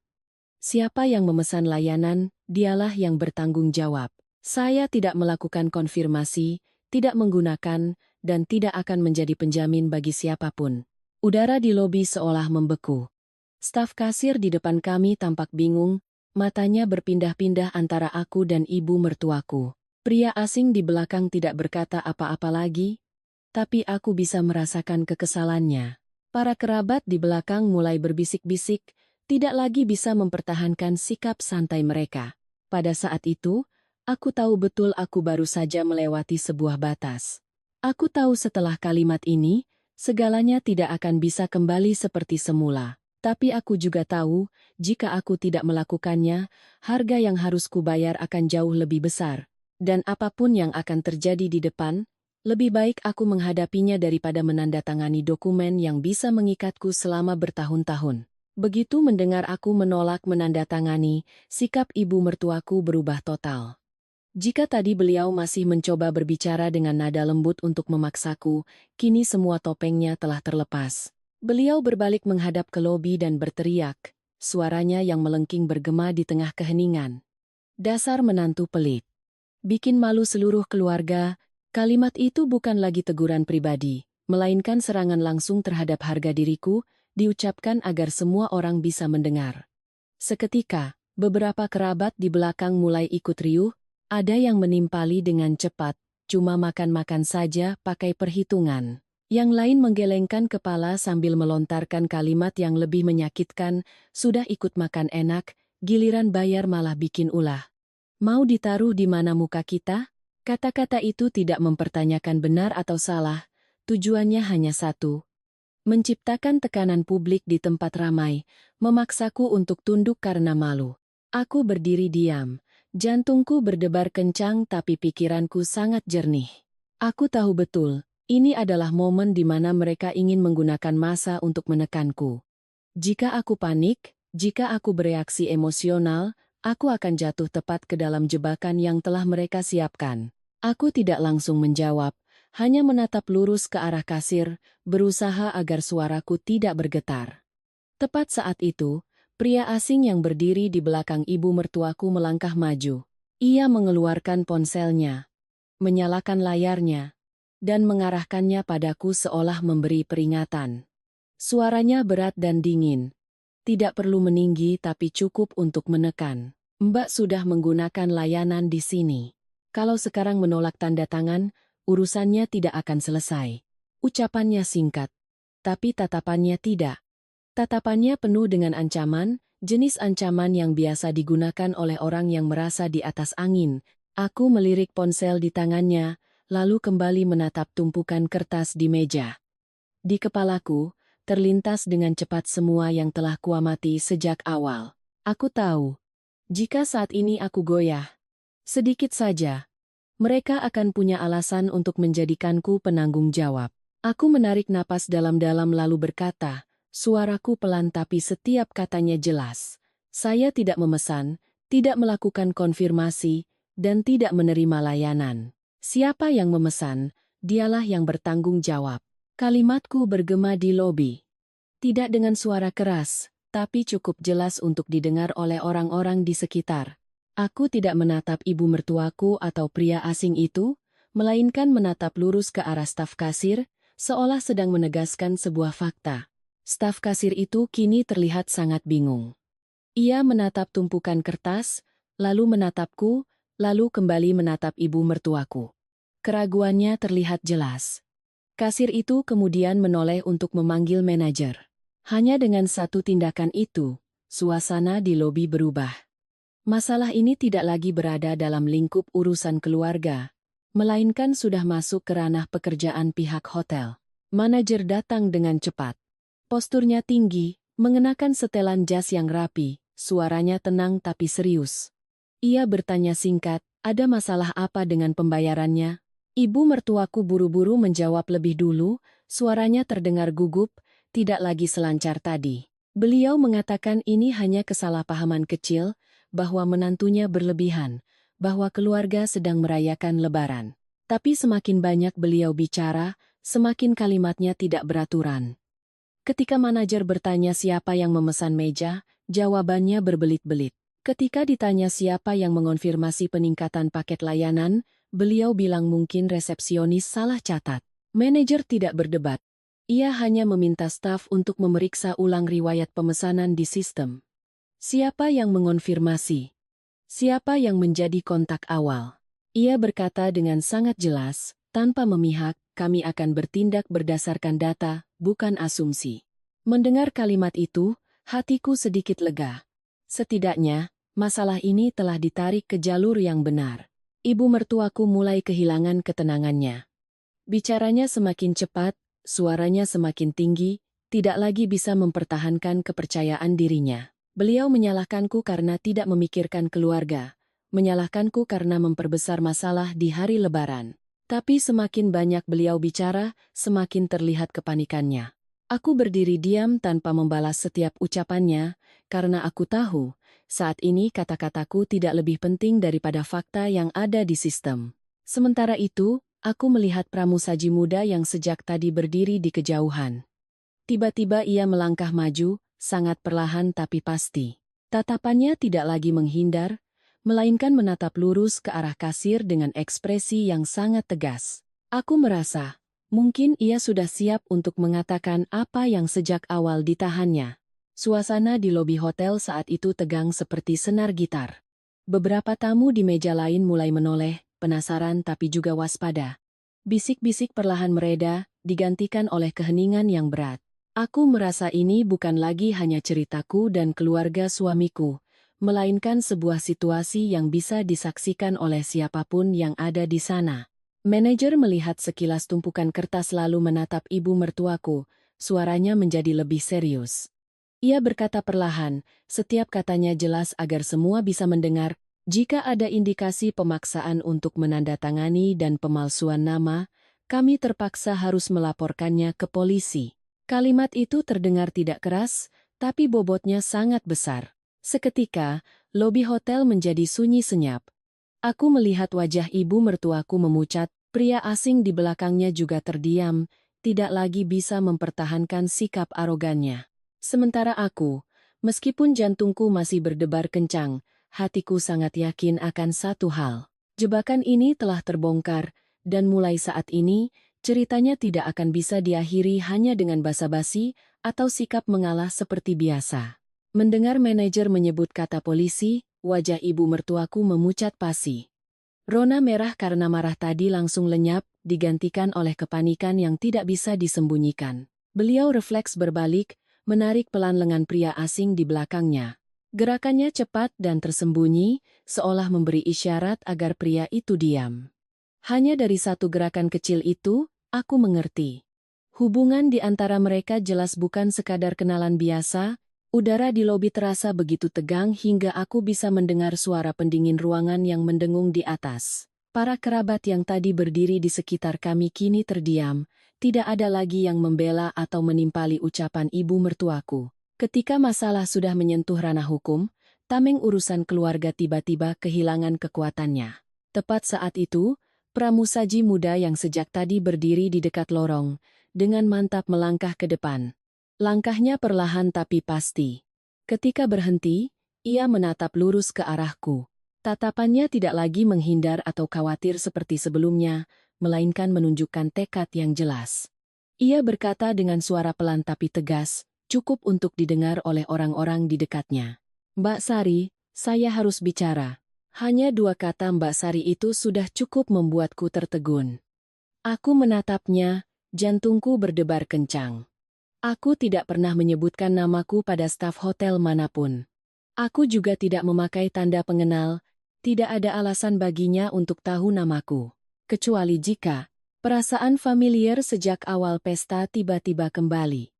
Siapa yang memesan layanan, dialah yang bertanggung jawab. Saya tidak melakukan konfirmasi, tidak menggunakan, dan tidak akan menjadi penjamin bagi siapapun. Udara di lobi seolah membeku. Staf kasir di depan kami tampak bingung, matanya berpindah-pindah antara aku dan ibu mertuaku. Pria asing di belakang tidak berkata apa-apa lagi, tapi aku bisa merasakan kekesalannya. Para kerabat di belakang mulai berbisik-bisik, tidak lagi bisa mempertahankan sikap santai mereka. Pada saat itu, aku tahu betul aku baru saja melewati sebuah batas. Aku tahu setelah kalimat ini, segalanya tidak akan bisa kembali seperti semula. Tapi aku juga tahu, jika aku tidak melakukannya, harga yang harus kubayar akan jauh lebih besar. Dan apapun yang akan terjadi di depan, lebih baik aku menghadapinya daripada menandatangani dokumen yang bisa mengikatku selama bertahun-tahun. Begitu mendengar aku menolak menandatangani, sikap ibu mertuaku berubah total. Jika tadi beliau masih mencoba berbicara dengan nada lembut untuk memaksaku, kini semua topengnya telah terlepas. Beliau berbalik menghadap ke lobi dan berteriak, suaranya yang melengking bergema di tengah keheningan. Dasar menantu pelit. Bikin malu seluruh keluarga. Kalimat itu bukan lagi teguran pribadi, melainkan serangan langsung terhadap harga diriku, diucapkan agar semua orang bisa mendengar. Seketika, beberapa kerabat di belakang mulai ikut riuh, ada yang menimpali dengan cepat, cuma makan-makan saja pakai perhitungan. Yang lain menggelengkan kepala sambil melontarkan kalimat yang lebih menyakitkan, sudah ikut makan enak, giliran bayar malah bikin ulah. Mau ditaruh di mana muka kita? Kata-kata itu tidak mempertanyakan benar atau salah, tujuannya hanya satu. Menciptakan tekanan publik di tempat ramai, memaksaku untuk tunduk karena malu. Aku berdiri diam, jantungku berdebar kencang tapi pikiranku sangat jernih. Aku tahu betul, ini adalah momen di mana mereka ingin menggunakan massa untuk menekanku. Jika aku panik, jika aku bereaksi emosional, aku akan jatuh tepat ke dalam jebakan yang telah mereka siapkan. Aku tidak langsung menjawab, hanya menatap lurus ke arah kasir, berusaha agar suaraku tidak bergetar. Tepat saat itu, pria asing yang berdiri di belakang ibu mertuaku melangkah maju. Ia mengeluarkan ponselnya, menyalakan layarnya, dan mengarahkannya padaku seolah memberi peringatan. Suaranya berat dan dingin. Tidak perlu meninggi tapi cukup untuk menekan. Mbak sudah menggunakan layanan di sini. Kalau sekarang menolak tanda tangan, urusannya tidak akan selesai. Ucapannya singkat, tapi tatapannya tidak. Tatapannya penuh dengan ancaman, jenis ancaman yang biasa digunakan oleh orang yang merasa di atas angin. Aku melirik ponsel di tangannya, lalu kembali menatap tumpukan kertas di meja. Di kepalaku, terlintas dengan cepat semua yang telah kuamati sejak awal. Aku tahu, jika saat ini aku goyah, sedikit saja, mereka akan punya alasan untuk menjadikanku penanggung jawab. Aku menarik napas dalam-dalam lalu berkata, suaraku pelan tapi setiap katanya jelas. Saya tidak memesan, tidak melakukan konfirmasi, dan tidak menerima layanan. Siapa yang memesan, dialah yang bertanggung jawab. Kalimatku bergema di lobi. Tidak dengan suara keras, tapi cukup jelas untuk didengar oleh orang-orang di sekitar. Aku tidak menatap ibu mertuaku atau pria asing itu, melainkan menatap lurus ke arah staf kasir, seolah sedang menegaskan sebuah fakta. Staf kasir itu kini terlihat sangat bingung. Ia menatap tumpukan kertas, lalu menatapku, lalu kembali menatap ibu mertuaku. Keraguannya terlihat jelas. Kasir itu kemudian menoleh untuk memanggil manajer. Hanya dengan satu tindakan itu, suasana di lobi berubah. Masalah ini tidak lagi berada dalam lingkup urusan keluarga, melainkan sudah masuk ke ranah pekerjaan pihak hotel. Manajer datang dengan cepat. Posturnya tinggi, mengenakan setelan jas yang rapi, suaranya tenang tapi serius. Ia bertanya singkat, ada masalah apa dengan pembayarannya? Ibu mertuaku buru-buru menjawab lebih dulu, suaranya terdengar gugup, tidak lagi selancar tadi. Beliau mengatakan ini hanya kesalahpahaman kecil, bahwa menantunya berlebihan, bahwa keluarga sedang merayakan Lebaran. Tapi semakin banyak beliau bicara, semakin kalimatnya tidak beraturan. Ketika manajer bertanya siapa yang memesan meja, jawabannya berbelit-belit. Ketika ditanya siapa yang mengonfirmasi peningkatan paket layanan, beliau bilang mungkin resepsionis salah catat. Manajer tidak berdebat. Ia hanya meminta staf untuk memeriksa ulang riwayat pemesanan di sistem. Siapa yang mengonfirmasi? Siapa yang menjadi kontak awal? Ia berkata dengan sangat jelas, tanpa memihak, kami akan bertindak berdasarkan data, bukan asumsi. Mendengar kalimat itu, hatiku sedikit lega. Setidaknya, masalah ini telah ditarik ke jalur yang benar. Ibu mertuaku mulai kehilangan ketenangannya. Bicaranya semakin cepat, suaranya semakin tinggi, tidak lagi bisa mempertahankan kepercayaan dirinya. Beliau menyalahkanku karena tidak memikirkan keluarga, menyalahkanku karena memperbesar masalah di hari Lebaran. Tapi semakin banyak beliau bicara, semakin terlihat kepanikannya. Aku berdiri diam tanpa membalas setiap ucapannya, karena aku tahu, saat ini kata-kataku tidak lebih penting daripada fakta yang ada di sistem. Sementara itu, aku melihat pramusaji muda yang sejak tadi berdiri di kejauhan. Tiba-tiba ia melangkah maju, sangat perlahan tapi pasti. Tatapannya tidak lagi menghindar, melainkan menatap lurus ke arah kasir dengan ekspresi yang sangat tegas. Aku merasa, mungkin ia sudah siap untuk mengatakan apa yang sejak awal ditahannya. Suasana di lobi hotel saat itu tegang seperti senar gitar. Beberapa tamu di meja lain mulai menoleh, penasaran tapi juga waspada. Bisik-bisik perlahan mereda, digantikan oleh keheningan yang berat. Aku merasa ini bukan lagi hanya ceritaku dan keluarga suamiku, melainkan sebuah situasi yang bisa disaksikan oleh siapapun yang ada di sana. Manajer melihat sekilas tumpukan kertas lalu menatap ibu mertuaku, suaranya menjadi lebih serius. Ia berkata perlahan, setiap katanya jelas agar semua bisa mendengar, jika ada indikasi pemaksaan untuk menandatangani dan pemalsuan nama, kami terpaksa harus melaporkannya ke polisi. Kalimat itu terdengar tidak keras, tapi bobotnya sangat besar. Seketika, lobi hotel menjadi sunyi senyap. Aku melihat wajah ibu mertuaku memucat, pria asing di belakangnya juga terdiam, tidak lagi bisa mempertahankan sikap arogannya. Sementara aku, meskipun jantungku masih berdebar kencang, hatiku sangat yakin akan satu hal. Jebakan ini telah terbongkar, dan mulai saat ini, ceritanya tidak akan bisa diakhiri hanya dengan basa-basi atau sikap mengalah seperti biasa. Mendengar manajer menyebut kata polisi, wajah ibu mertuaku memucat pasi. Rona merah karena marah tadi langsung lenyap, digantikan oleh kepanikan yang tidak bisa disembunyikan. Beliau refleks berbalik, menarik pelan lengan pria asing di belakangnya. Gerakannya cepat dan tersembunyi, seolah memberi isyarat agar pria itu diam. Hanya dari satu gerakan kecil itu, aku mengerti. Hubungan di antara mereka jelas bukan sekadar kenalan biasa, udara di lobi terasa begitu tegang hingga aku bisa mendengar suara pendingin ruangan yang mendengung di atas. Para kerabat yang tadi berdiri di sekitar kami kini terdiam, tidak ada lagi yang membela atau menimpali ucapan ibu mertuaku. Ketika masalah sudah menyentuh ranah hukum, tameng urusan keluarga tiba-tiba kehilangan kekuatannya. Tepat saat itu, pramusaji muda yang sejak tadi berdiri di dekat lorong, dengan mantap melangkah ke depan. Langkahnya perlahan tapi pasti. Ketika berhenti, ia menatap lurus ke arahku. Tatapannya tidak lagi menghindar atau khawatir seperti sebelumnya, melainkan menunjukkan tekad yang jelas. Ia berkata dengan suara pelan tapi tegas, cukup untuk didengar oleh orang-orang di dekatnya. Mbak Sari, saya harus bicara. Hanya dua kata Mbak Sari itu sudah cukup membuatku tertegun. Aku menatapnya, jantungku berdebar kencang. Aku tidak pernah menyebutkan namaku pada staf hotel manapun. Aku juga tidak memakai tanda pengenal, tidak ada alasan baginya untuk tahu namaku. Kecuali jika perasaan familiar sejak awal pesta tiba-tiba kembali.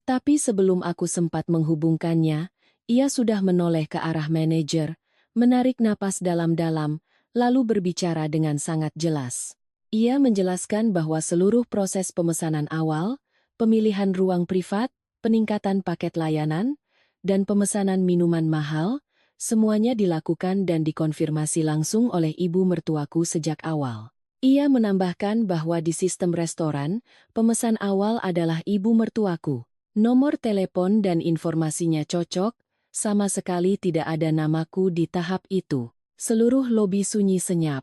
Tapi sebelum aku sempat menghubungkannya, ia sudah menoleh ke arah manajer, menarik napas dalam-dalam, lalu berbicara dengan sangat jelas. Ia menjelaskan bahwa seluruh proses pemesanan awal, pemilihan ruang privat, peningkatan paket layanan, dan pemesanan minuman mahal, semuanya dilakukan dan dikonfirmasi langsung oleh ibu mertuaku sejak awal. Ia menambahkan bahwa di sistem restoran, pemesan awal adalah ibu mertuaku. Nomor telepon dan informasinya cocok, sama sekali tidak ada namaku di tahap itu. Seluruh lobi sunyi senyap.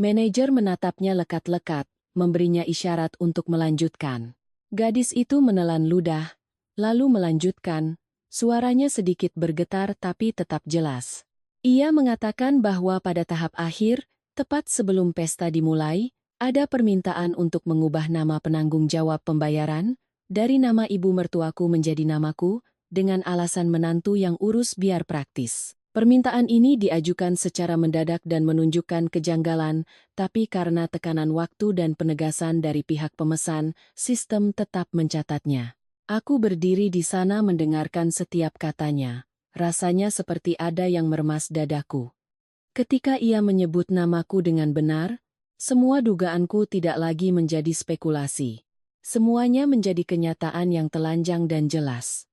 Manajer menatapnya lekat-lekat, memberinya isyarat untuk melanjutkan. Gadis itu menelan ludah, lalu melanjutkan. Suaranya sedikit bergetar tapi tetap jelas. Ia mengatakan bahwa pada tahap akhir, tepat sebelum pesta dimulai, ada permintaan untuk mengubah nama penanggung jawab pembayaran, dari nama ibu mertuaku menjadi namaku, dengan alasan menantu yang urus biar praktis. Permintaan ini diajukan secara mendadak dan menunjukkan kejanggalan, tapi karena tekanan waktu dan penegasan dari pihak pemesan, sistem tetap mencatatnya. Aku berdiri di sana mendengarkan setiap katanya. Rasanya seperti ada yang meremas dadaku. Ketika ia menyebut namaku dengan benar, semua dugaanku tidak lagi menjadi spekulasi. Semuanya menjadi kenyataan yang telanjang dan jelas.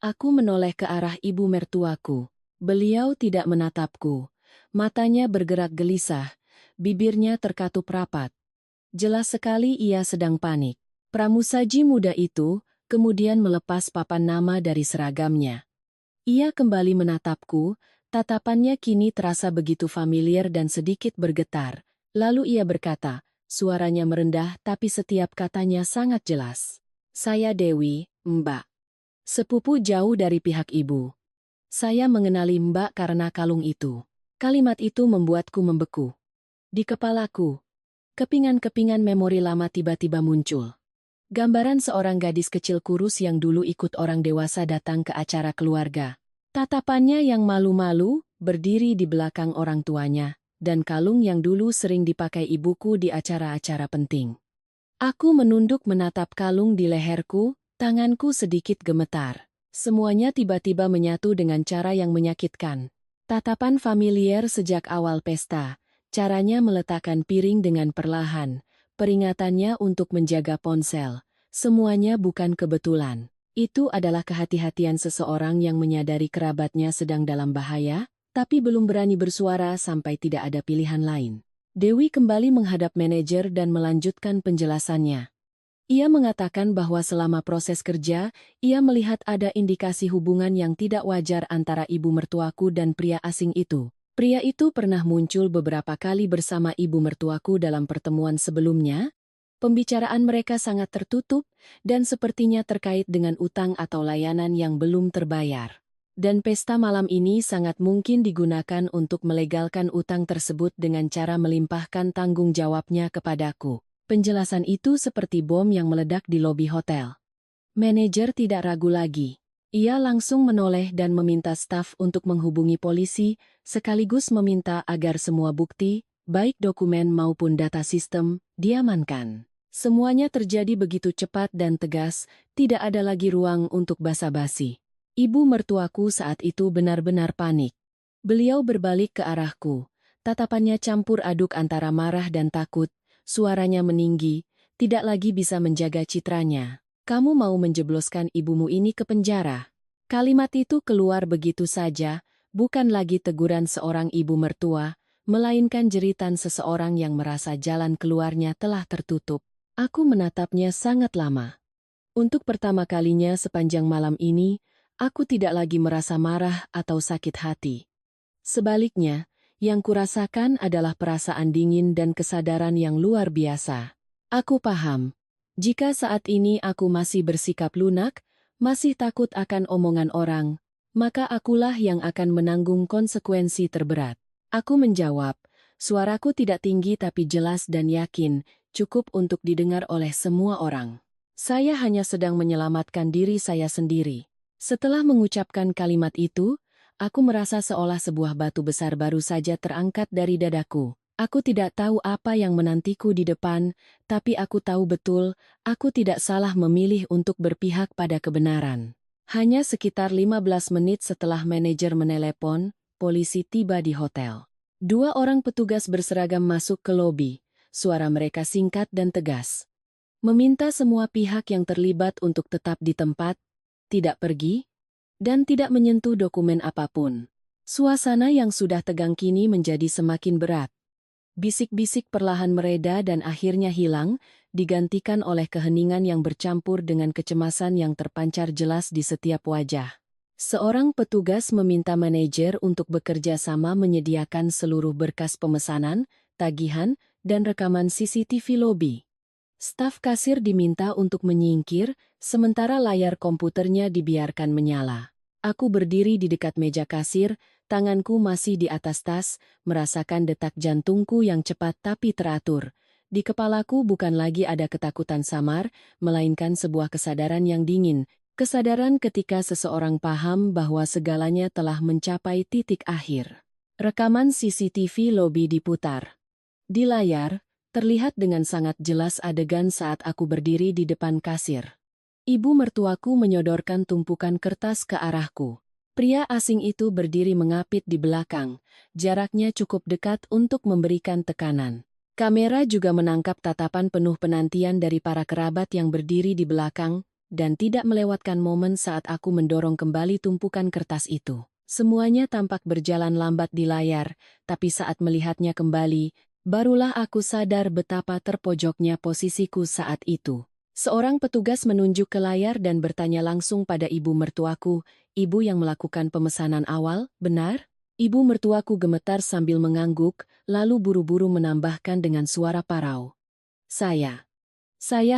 Aku menoleh ke arah ibu mertuaku. Beliau tidak menatapku. Matanya bergerak gelisah, bibirnya terkatup rapat. Jelas sekali ia sedang panik. Pramusaji muda itu kemudian melepas papan nama dari seragamnya. Ia kembali menatapku, tatapannya kini terasa begitu familiar dan sedikit bergetar. Lalu ia berkata, suaranya merendah tapi setiap katanya sangat jelas. Saya Dewi, Mbak. Sepupu jauh dari pihak ibu. Saya mengenali Mbak karena kalung itu. Kalimat itu membuatku membeku. Di kepalaku, kepingan-kepingan memori lama tiba-tiba muncul. Gambaran seorang gadis kecil kurus yang dulu ikut orang dewasa datang ke acara keluarga. Tatapannya yang malu-malu, berdiri di belakang orang tuanya, dan kalung yang dulu sering dipakai ibuku di acara-acara penting. Aku menunduk menatap kalung di leherku, tanganku sedikit gemetar. Semuanya tiba-tiba menyatu dengan cara yang menyakitkan. Tatapan familiar sejak awal pesta, caranya meletakkan piring dengan perlahan, peringatannya untuk menjaga ponsel. Semuanya bukan kebetulan. Itu adalah kehati-hatian seseorang yang menyadari kerabatnya sedang dalam bahaya, tapi belum berani bersuara sampai tidak ada pilihan lain. Dewi kembali menghadap manajer dan melanjutkan penjelasannya. Ia mengatakan bahwa selama proses kerja, ia melihat ada indikasi hubungan yang tidak wajar antara ibu mertuaku dan pria asing itu. Pria itu pernah muncul beberapa kali bersama ibu mertuaku dalam pertemuan sebelumnya. Pembicaraan mereka sangat tertutup, dan sepertinya terkait dengan utang atau layanan yang belum terbayar. Dan pesta malam ini sangat mungkin digunakan untuk melegalkan utang tersebut dengan cara melimpahkan tanggung jawabnya kepadaku. Penjelasan itu seperti bom yang meledak di lobi hotel. Manajer tidak ragu lagi. Ia langsung menoleh dan meminta staf untuk menghubungi polisi, sekaligus meminta agar semua bukti, baik dokumen maupun data sistem, diamankan. Semuanya terjadi begitu cepat dan tegas, tidak ada lagi ruang untuk basa-basi. Ibu mertuaku saat itu benar-benar panik. Beliau berbalik ke arahku. Tatapannya campur aduk antara marah dan takut. Suaranya meninggi, tidak lagi bisa menjaga citranya. Kamu mau menjebloskan ibumu ini ke penjara. Kalimat itu keluar begitu saja, bukan lagi teguran seorang ibu mertua, melainkan jeritan seseorang yang merasa jalan keluarnya telah tertutup. Aku menatapnya sangat lama. Untuk pertama kalinya sepanjang malam ini, aku tidak lagi merasa marah atau sakit hati. Sebaliknya, yang kurasakan adalah perasaan dingin dan kesadaran yang luar biasa. Aku paham. Jika saat ini aku masih bersikap lunak, masih takut akan omongan orang, maka akulah yang akan menanggung konsekuensi terberat. Aku menjawab, suaraku tidak tinggi tapi jelas dan yakin, cukup untuk didengar oleh semua orang. Saya hanya sedang menyelamatkan diri saya sendiri. Setelah mengucapkan kalimat itu, aku merasa seolah sebuah batu besar baru saja terangkat dari dadaku. Aku tidak tahu apa yang menantiku di depan, tapi aku tahu betul, aku tidak salah memilih untuk berpihak pada kebenaran. Hanya sekitar 15 menit setelah manajer menelepon, polisi tiba di hotel. Dua orang petugas berseragam masuk ke lobi. Suara mereka singkat dan tegas. Meminta semua pihak yang terlibat untuk tetap di tempat, tidak pergi, dan tidak menyentuh dokumen apapun. Suasana yang sudah tegang kini menjadi semakin berat. Bisik-bisik perlahan mereda dan akhirnya hilang, digantikan oleh keheningan yang bercampur dengan kecemasan yang terpancar jelas di setiap wajah. Seorang petugas meminta manajer untuk bekerja sama menyediakan seluruh berkas pemesanan, tagihan, dan rekaman CCTV lobi. Staf kasir diminta untuk menyingkir, sementara layar komputernya dibiarkan menyala. Aku berdiri di dekat meja kasir, tanganku masih di atas tas, merasakan detak jantungku yang cepat tapi teratur. Di kepalaku bukan lagi ada ketakutan samar, melainkan sebuah kesadaran yang dingin. Kesadaran ketika seseorang paham bahwa segalanya telah mencapai titik akhir. Rekaman CCTV lobi diputar. Di layar, terlihat dengan sangat jelas adegan saat aku berdiri di depan kasir. Ibu mertuaku menyodorkan tumpukan kertas ke arahku. Pria asing itu berdiri mengapit di belakang, jaraknya cukup dekat untuk memberikan tekanan. Kamera juga menangkap tatapan penuh penantian dari para kerabat yang berdiri di belakang, dan tidak melewatkan momen saat aku mendorong kembali tumpukan kertas itu. Semuanya tampak berjalan lambat di layar, tapi saat melihatnya kembali, barulah aku sadar betapa terpojoknya posisiku saat itu. Seorang petugas menunjuk ke layar dan bertanya langsung pada ibu mertuaku, ibu yang melakukan pemesanan awal, benar? Ibu mertuaku gemetar sambil mengangguk, lalu buru-buru menambahkan dengan suara parau. Saya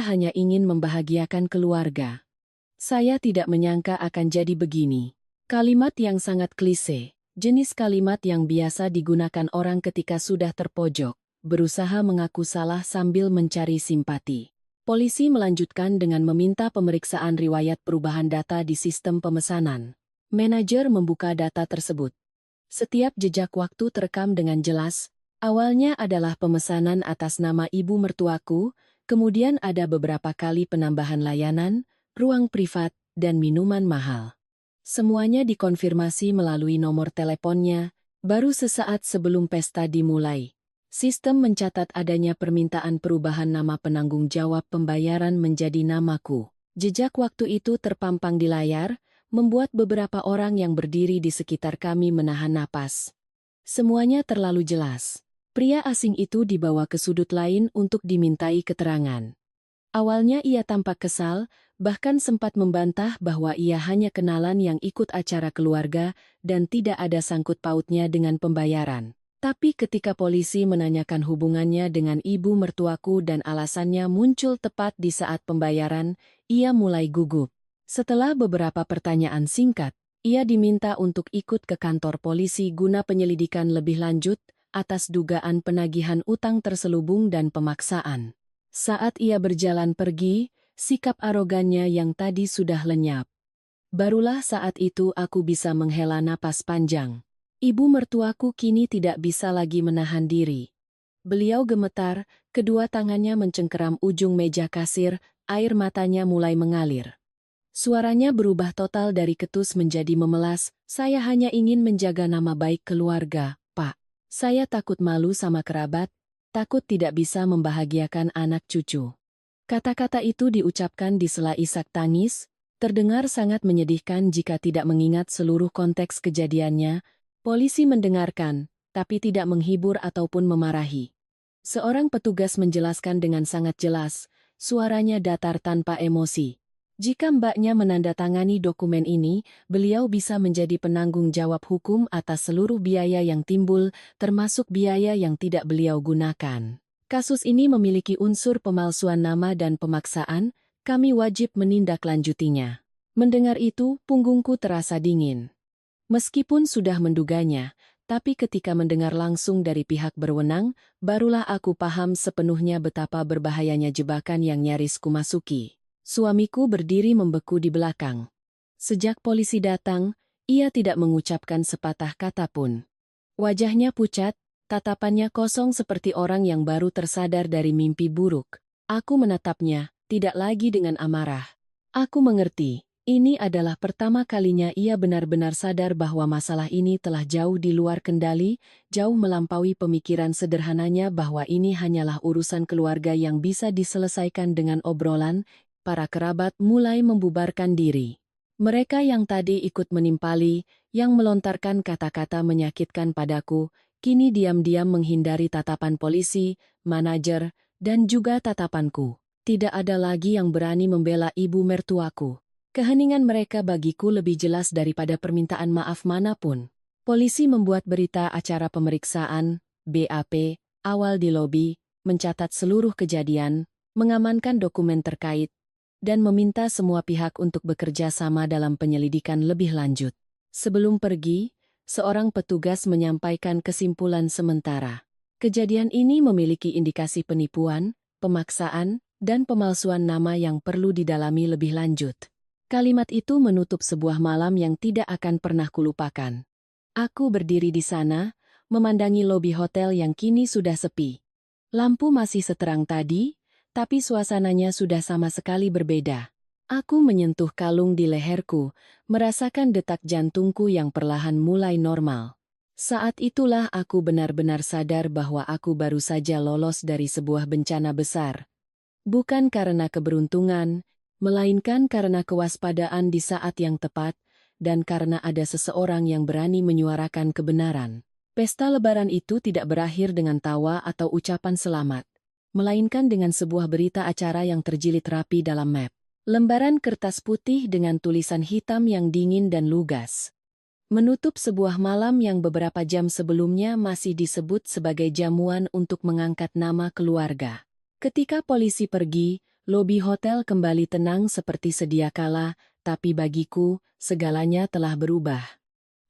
hanya ingin membahagiakan keluarga. Saya tidak menyangka akan jadi begini. Kalimat yang sangat klise, jenis kalimat yang biasa digunakan orang ketika sudah terpojok, berusaha mengaku salah sambil mencari simpati. Polisi melanjutkan dengan meminta pemeriksaan riwayat perubahan data di sistem pemesanan. Manajer membuka data tersebut. Setiap jejak waktu terekam dengan jelas. Awalnya adalah pemesanan atas nama ibu mertuaku, kemudian ada beberapa kali penambahan layanan, ruang privat, dan minuman mahal. Semuanya dikonfirmasi melalui nomor teleponnya, baru sesaat sebelum pesta dimulai. Sistem mencatat adanya permintaan perubahan nama penanggung jawab pembayaran menjadi namaku. Jejak waktu itu terpampang di layar, membuat beberapa orang yang berdiri di sekitar kami menahan napas. Semuanya terlalu jelas. Pria asing itu dibawa ke sudut lain untuk dimintai keterangan. Awalnya ia tampak kesal, bahkan sempat membantah bahwa ia hanya kenalan yang ikut acara keluarga dan tidak ada sangkut pautnya dengan pembayaran. Tapi ketika polisi menanyakan hubungannya dengan ibu mertuaku dan alasannya muncul tepat di saat pembayaran, ia mulai gugup. Setelah beberapa pertanyaan singkat, ia diminta untuk ikut ke kantor polisi guna penyelidikan lebih lanjut atas dugaan penagihan utang terselubung dan pemaksaan. Saat ia berjalan pergi, sikap arogannya yang tadi sudah lenyap. Barulah saat itu aku bisa menghela napas panjang. Ibu mertuaku kini tidak bisa lagi menahan diri. Beliau gemetar, kedua tangannya mencengkeram ujung meja kasir, air matanya mulai mengalir. Suaranya berubah total dari ketus menjadi memelas, saya hanya ingin menjaga nama baik keluarga, Pak. Saya takut malu sama kerabat, takut tidak bisa membahagiakan anak cucu. Kata-kata itu diucapkan di sela isak tangis, terdengar sangat menyedihkan jika tidak mengingat seluruh konteks kejadiannya. Polisi mendengarkan, tapi tidak menghibur ataupun memarahi. Seorang petugas menjelaskan dengan sangat jelas, suaranya datar tanpa emosi. Jika mbaknya menandatangani dokumen ini, beliau bisa menjadi penanggung jawab hukum atas seluruh biaya yang timbul, termasuk biaya yang tidak beliau gunakan. Kasus ini memiliki unsur pemalsuan nama dan pemaksaan, kami wajib menindaklanjutinya. Mendengar itu, punggungku terasa dingin. Meskipun sudah menduganya, tapi ketika mendengar langsung dari pihak berwenang, barulah aku paham sepenuhnya betapa berbahayanya jebakan yang nyaris kumasuki. Suamiku berdiri membeku di belakang. Sejak polisi datang, ia tidak mengucapkan sepatah kata pun. Wajahnya pucat, Tatapannya kosong seperti orang yang baru tersadar dari mimpi buruk. Aku menatapnya, tidak lagi dengan amarah. Aku mengerti, ini adalah pertama kalinya ia benar-benar sadar bahwa masalah ini telah jauh di luar kendali, jauh melampaui pemikiran sederhananya bahwa ini hanyalah urusan keluarga yang bisa diselesaikan dengan obrolan. Para kerabat mulai membubarkan diri. Mereka yang tadi ikut menimpali, yang melontarkan kata-kata menyakitkan padaku, kini diam-diam menghindari tatapan polisi, manajer, dan juga tatapanku. Tidak ada lagi yang berani membela ibu mertuaku. Keheningan mereka bagiku lebih jelas daripada permintaan maaf manapun. Polisi membuat berita acara pemeriksaan, BAP, awal di lobi, mencatat seluruh kejadian, mengamankan dokumen terkait, dan meminta semua pihak untuk bekerja sama dalam penyelidikan lebih lanjut. Sebelum pergi, seorang petugas menyampaikan kesimpulan sementara. Kejadian ini memiliki indikasi penipuan, pemaksaan, dan pemalsuan nama yang perlu didalami lebih lanjut. Kalimat itu menutup sebuah malam yang tidak akan pernah kulupakan. Aku berdiri di sana, memandangi lobi hotel yang kini sudah sepi. Lampu masih seterang tadi, tapi suasananya sudah sama sekali berbeda. Aku menyentuh kalung di leherku, merasakan detak jantungku yang perlahan mulai normal. Saat itulah aku benar-benar sadar bahwa aku baru saja lolos dari sebuah bencana besar. Bukan karena keberuntungan, melainkan karena kewaspadaan di saat yang tepat, dan karena ada seseorang yang berani menyuarakan kebenaran. Pesta Lebaran itu tidak berakhir dengan tawa atau ucapan selamat, melainkan dengan sebuah berita acara yang terjilid rapi dalam map. Lembaran kertas putih dengan tulisan hitam yang dingin dan lugas. Menutup sebuah malam yang beberapa jam sebelumnya masih disebut sebagai jamuan untuk mengangkat nama keluarga. Ketika polisi pergi, lobi hotel kembali tenang seperti sedia kala, tapi bagiku, segalanya telah berubah.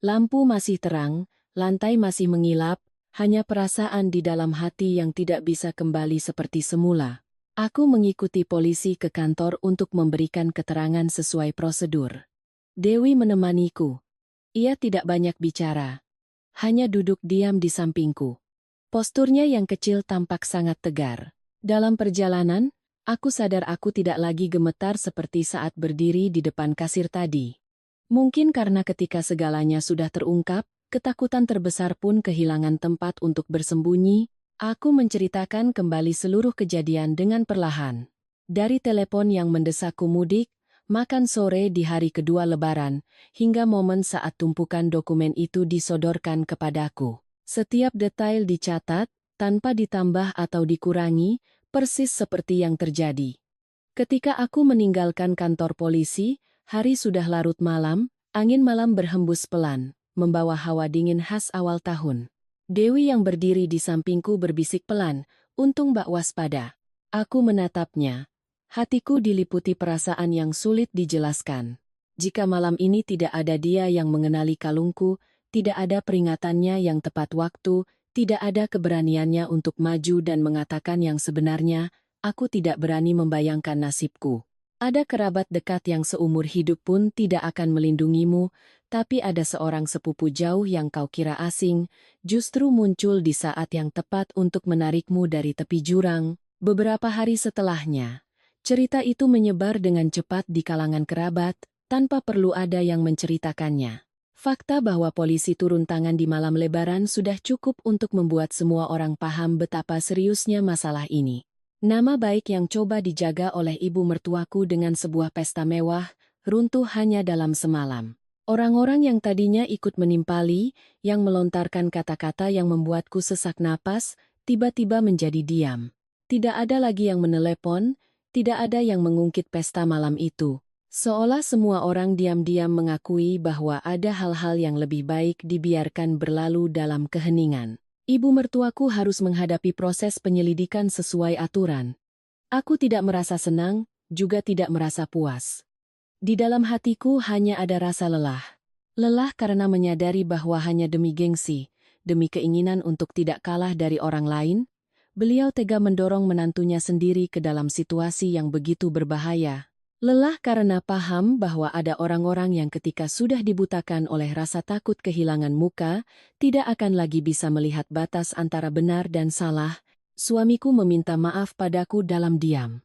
Lampu masih terang, lantai masih mengilap, hanya perasaan di dalam hati yang tidak bisa kembali seperti semula. Aku mengikuti polisi ke kantor untuk memberikan keterangan sesuai prosedur. Dewi menemaniku. Ia tidak banyak bicara. Hanya duduk diam di sampingku. Posturnya yang kecil tampak sangat tegar. Dalam perjalanan, aku sadar aku tidak lagi gemetar seperti saat berdiri di depan kasir tadi. Mungkin karena ketika segalanya sudah terungkap, ketakutan terbesar pun kehilangan tempat untuk bersembunyi. Aku menceritakan kembali seluruh kejadian dengan perlahan. Dari telepon yang mendesakku mudik, makan sore di hari kedua Lebaran, hingga momen saat tumpukan dokumen itu disodorkan kepadaku. Setiap detail dicatat, tanpa ditambah atau dikurangi, persis seperti yang terjadi. Ketika aku meninggalkan kantor polisi, hari sudah larut malam, angin malam berhembus pelan, membawa hawa dingin khas awal tahun. Dewi yang berdiri di sampingku berbisik pelan, "Untung Mbak waspada." Aku menatapnya. Hatiku diliputi perasaan yang sulit dijelaskan. Jika malam ini tidak ada dia yang mengenali kalungku, tidak ada peringatannya yang tepat waktu, tidak ada keberaniannya untuk maju dan mengatakan yang sebenarnya, aku tidak berani membayangkan nasibku. Ada kerabat dekat yang seumur hidup pun tidak akan melindungimu, tapi ada seorang sepupu jauh yang kau kira asing, justru muncul di saat yang tepat untuk menarikmu dari tepi jurang. Beberapa hari setelahnya, cerita itu menyebar dengan cepat di kalangan kerabat, tanpa perlu ada yang menceritakannya. Fakta bahwa polisi turun tangan di malam Lebaran sudah cukup untuk membuat semua orang paham betapa seriusnya masalah ini. Nama baik yang coba dijaga oleh ibu mertuaku dengan sebuah pesta mewah, runtuh hanya dalam semalam. Orang-orang yang tadinya ikut menimpali, yang melontarkan kata-kata yang membuatku sesak napas, tiba-tiba menjadi diam. Tidak ada lagi yang menelepon, tidak ada yang mengungkit pesta malam itu. Seolah semua orang diam-diam mengakui bahwa ada hal-hal yang lebih baik dibiarkan berlalu dalam keheningan. Ibu mertuaku harus menghadapi proses penyelidikan sesuai aturan. Aku tidak merasa senang, juga tidak merasa puas. Di dalam hatiku hanya ada rasa lelah. Lelah karena menyadari bahwa hanya demi gengsi, demi keinginan untuk tidak kalah dari orang lain, beliau tega mendorong menantunya sendiri ke dalam situasi yang begitu berbahaya. Lelah karena paham bahwa ada orang-orang yang ketika sudah dibutakan oleh rasa takut kehilangan muka, tidak akan lagi bisa melihat batas antara benar dan salah. Suamiku meminta maaf padaku dalam diam.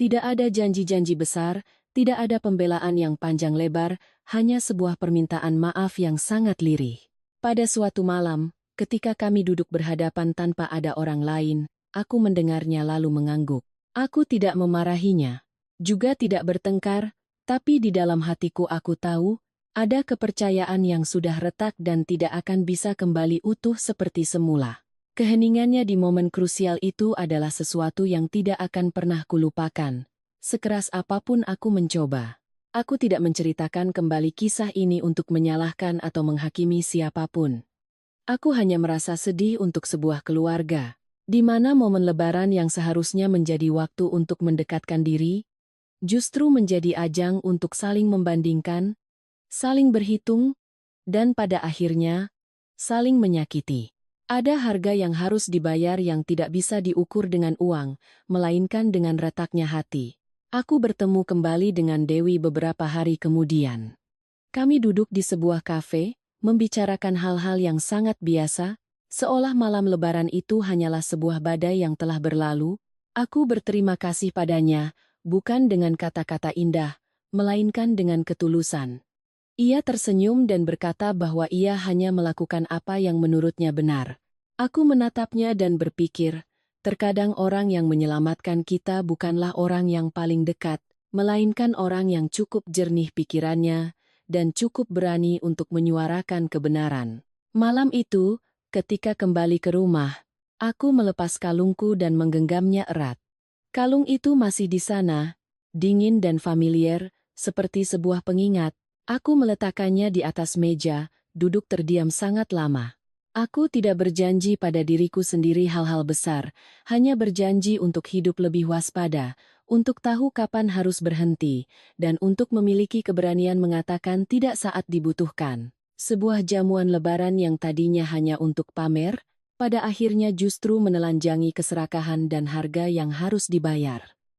Tidak ada janji-janji besar, tidak ada pembelaan yang panjang lebar, hanya sebuah permintaan maaf yang sangat lirih. Pada suatu malam, ketika kami duduk berhadapan tanpa ada orang lain, aku mendengarnya lalu mengangguk. Aku tidak memarahinya. Juga tidak bertengkar, tapi di dalam hatiku aku tahu, ada kepercayaan yang sudah retak dan tidak akan bisa kembali utuh seperti semula. Keheningannya di momen krusial itu adalah sesuatu yang tidak akan pernah kulupakan. Sekeras apapun aku mencoba. Aku tidak menceritakan kembali kisah ini untuk menyalahkan atau menghakimi siapapun. Aku hanya merasa sedih untuk sebuah keluarga, di mana momen Lebaran yang seharusnya menjadi waktu untuk mendekatkan diri, justru menjadi ajang untuk saling membandingkan, saling berhitung, dan pada akhirnya, saling menyakiti. Ada harga yang harus dibayar yang tidak bisa diukur dengan uang, melainkan dengan retaknya hati. Aku bertemu kembali dengan Dewi beberapa hari kemudian. Kami duduk di sebuah kafe, membicarakan hal-hal yang sangat biasa, seolah malam Lebaran itu hanyalah sebuah badai yang telah berlalu. Aku berterima kasih padanya, bukan dengan kata-kata indah, melainkan dengan ketulusan. Ia tersenyum dan berkata bahwa ia hanya melakukan apa yang menurutnya benar. Aku menatapnya dan berpikir, terkadang orang yang menyelamatkan kita bukanlah orang yang paling dekat, melainkan orang yang cukup jernih pikirannya dan cukup berani untuk menyuarakan kebenaran. Malam itu, ketika kembali ke rumah, aku melepas kalungku dan menggenggamnya erat. Kalung itu masih di sana, dingin dan familiar, seperti sebuah pengingat. Aku meletakkannya di atas meja, duduk terdiam sangat lama. Aku tidak berjanji pada diriku sendiri hal-hal besar, hanya berjanji untuk hidup lebih waspada, untuk tahu kapan harus berhenti, dan untuk memiliki keberanian mengatakan tidak saat dibutuhkan. Sebuah jamuan Lebaran yang tadinya hanya untuk pamer, pada akhirnya justru menelanjangi keserakahan dan harga yang harus dibayar.